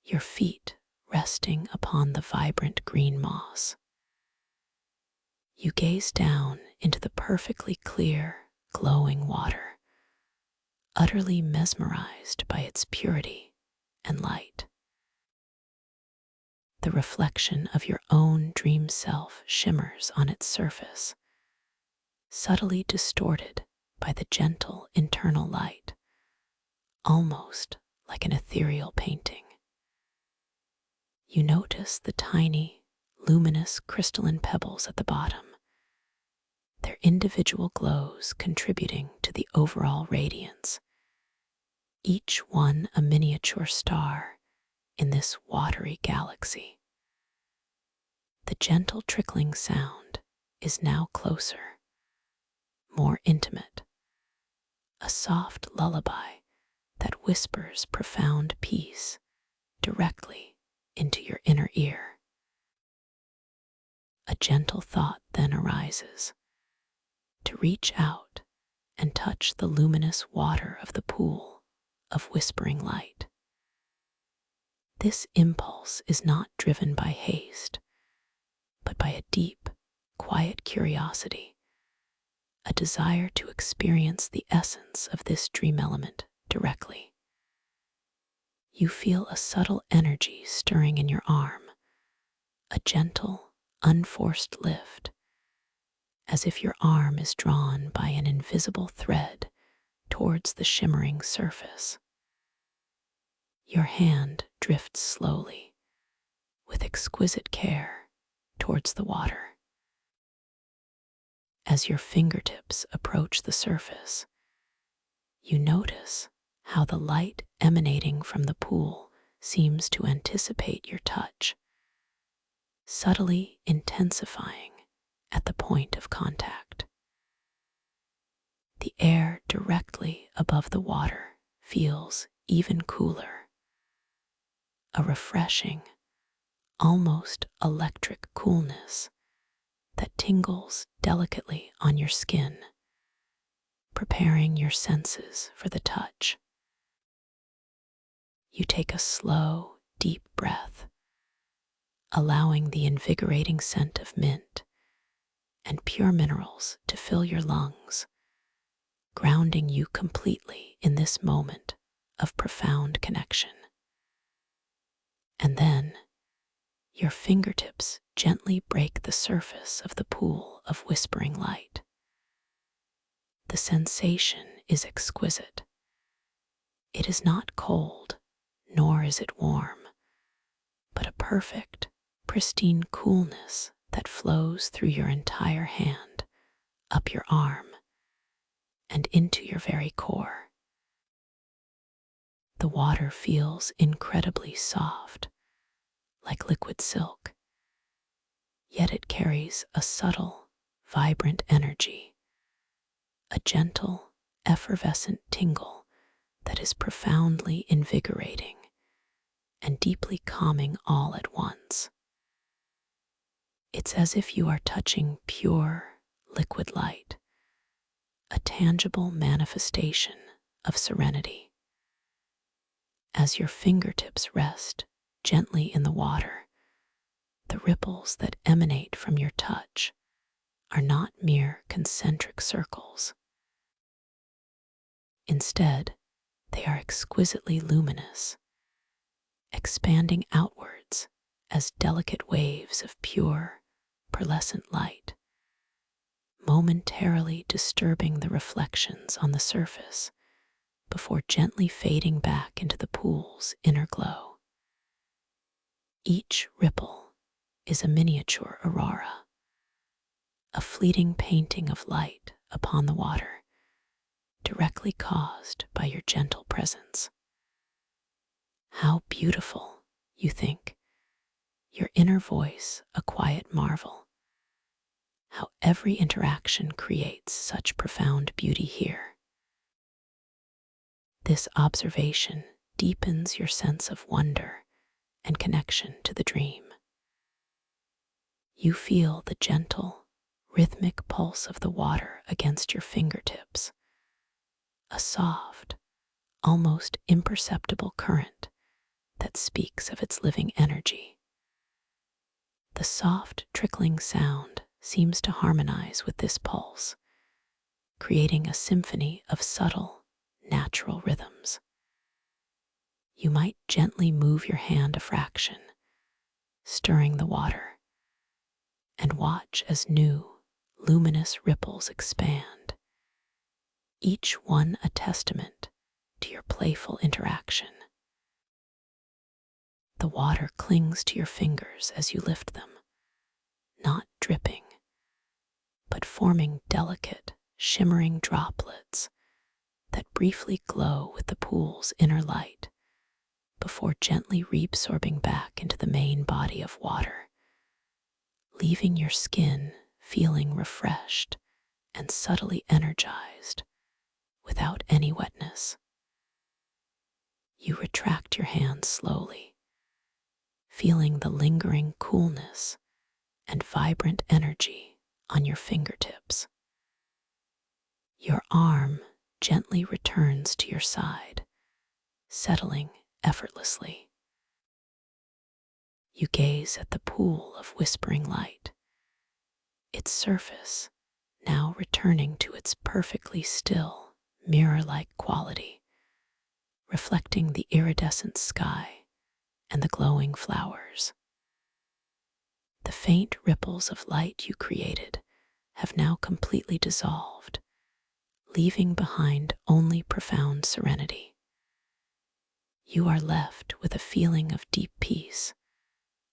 your feet resting upon the vibrant green moss. You gaze down into the perfectly clear, glowing water, utterly mesmerized by its purity and light. The reflection of your own dream self shimmers on its surface, subtly distorted by the gentle internal light, almost like an ethereal painting. You notice the tiny, luminous crystalline pebbles at the bottom, their individual glows contributing to the overall radiance, each one a miniature star in this watery galaxy. The gentle trickling sound is now closer, more intimate, a soft lullaby that whispers profound peace directly into your inner ear. A gentle thought then arises to reach out and touch the luminous water of the pool of whispering light. This impulse is not driven by haste, but by a deep, quiet curiosity, a desire to experience the essence of this dream element directly. You feel a subtle energy stirring in your arm, a gentle, unforced lift, as if your arm is drawn by an invisible thread towards the shimmering surface. Your hand drifts slowly, with exquisite care, towards the water. As your fingertips approach the surface, you notice how the light emanating from the pool seems to anticipate your touch, subtly intensifying at the point of contact. The air directly above the water feels even cooler, a refreshing, almost electric coolness that tingles delicately on your skin, preparing your senses for the touch. You take a slow, deep breath, allowing the invigorating scent of mint and pure minerals to fill your lungs, grounding you completely in this moment of profound connection. And then, your fingertips gently break the surface of the pool of whispering light. The sensation is exquisite. It is not cold, nor is it warm, but a perfect, pristine coolness that flows through your entire hand, up your arm, and into your very core. The water feels incredibly soft, like liquid silk, yet it carries a subtle, vibrant energy, a gentle, effervescent tingle that is profoundly invigorating and deeply calming all at once. It's as if you are touching pure, liquid light, a tangible manifestation of serenity. As your fingertips rest gently in the water, the ripples that emanate from your touch are not mere concentric circles. Instead, they are exquisitely luminous, expanding outwards as delicate waves of pure, pearlescent light, momentarily disturbing the reflections on the surface before gently fading back into the pool's inner glow. Each ripple is a miniature aurora, a fleeting painting of light upon the water, directly caused by your gentle presence. How beautiful, you think, your inner voice a quiet marvel. How every interaction creates such profound beauty here. This observation deepens your sense of wonder and connection to the dream. You feel the gentle, rhythmic pulse of the water against your fingertips, a soft, almost imperceptible current that speaks of its living energy. The soft, trickling sound seems to harmonize with this pulse, creating a symphony of subtle, natural rhythms. You might gently move your hand a fraction, stirring the water, and watch as new, luminous ripples expand, each one a testament to your playful interaction. The water clings to your fingers as you lift them, not dripping, but forming delicate, shimmering droplets that briefly glow with the pool's inner light before gently reabsorbing back into the main body of water, leaving your skin feeling refreshed and subtly energized without any wetness. You retract your hand slowly, feeling the lingering coolness and vibrant energy on your fingertips. Your arm gently returns to your side, settling effortlessly. You gaze at the pool of whispering light, its surface now returning to its perfectly still, mirror-like quality, reflecting the iridescent sky and the glowing flowers. The faint ripples of light you created have now completely dissolved, leaving behind only profound serenity. You are left with a feeling of deep peace,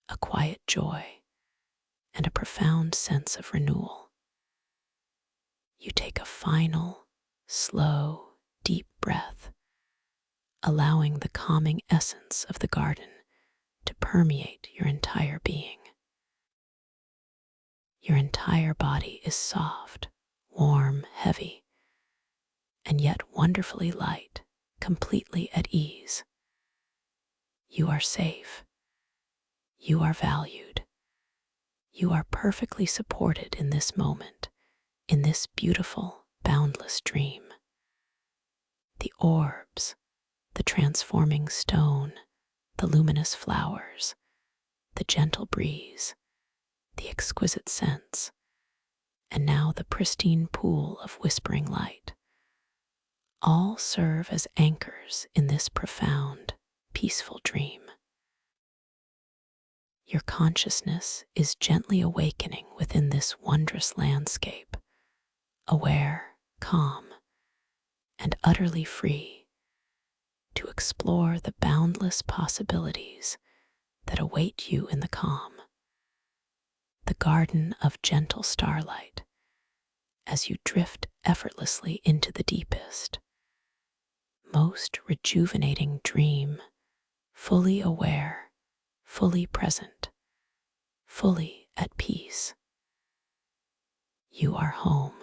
a quiet joy, and a profound sense of renewal. You take a final, slow, deep breath, allowing the calming essence of the garden to permeate your entire being. Your entire body is soft, warm, heavy, and yet wonderfully light, completely at ease. You are safe. You are valued. You are perfectly supported in this moment, in this beautiful, boundless dream. The orbs, the transforming stone, the luminous flowers, the gentle breeze, the exquisite scents, and now the pristine pool of whispering light, all serve as anchors in this profound, peaceful dream. Your consciousness is gently awakening within this wondrous landscape, aware, calm, and utterly free to explore the boundless possibilities that await you in the calm, the garden of gentle starlight, as you drift effortlessly into the deepest, most rejuvenating dream, fully aware, fully present, fully at peace. You are home.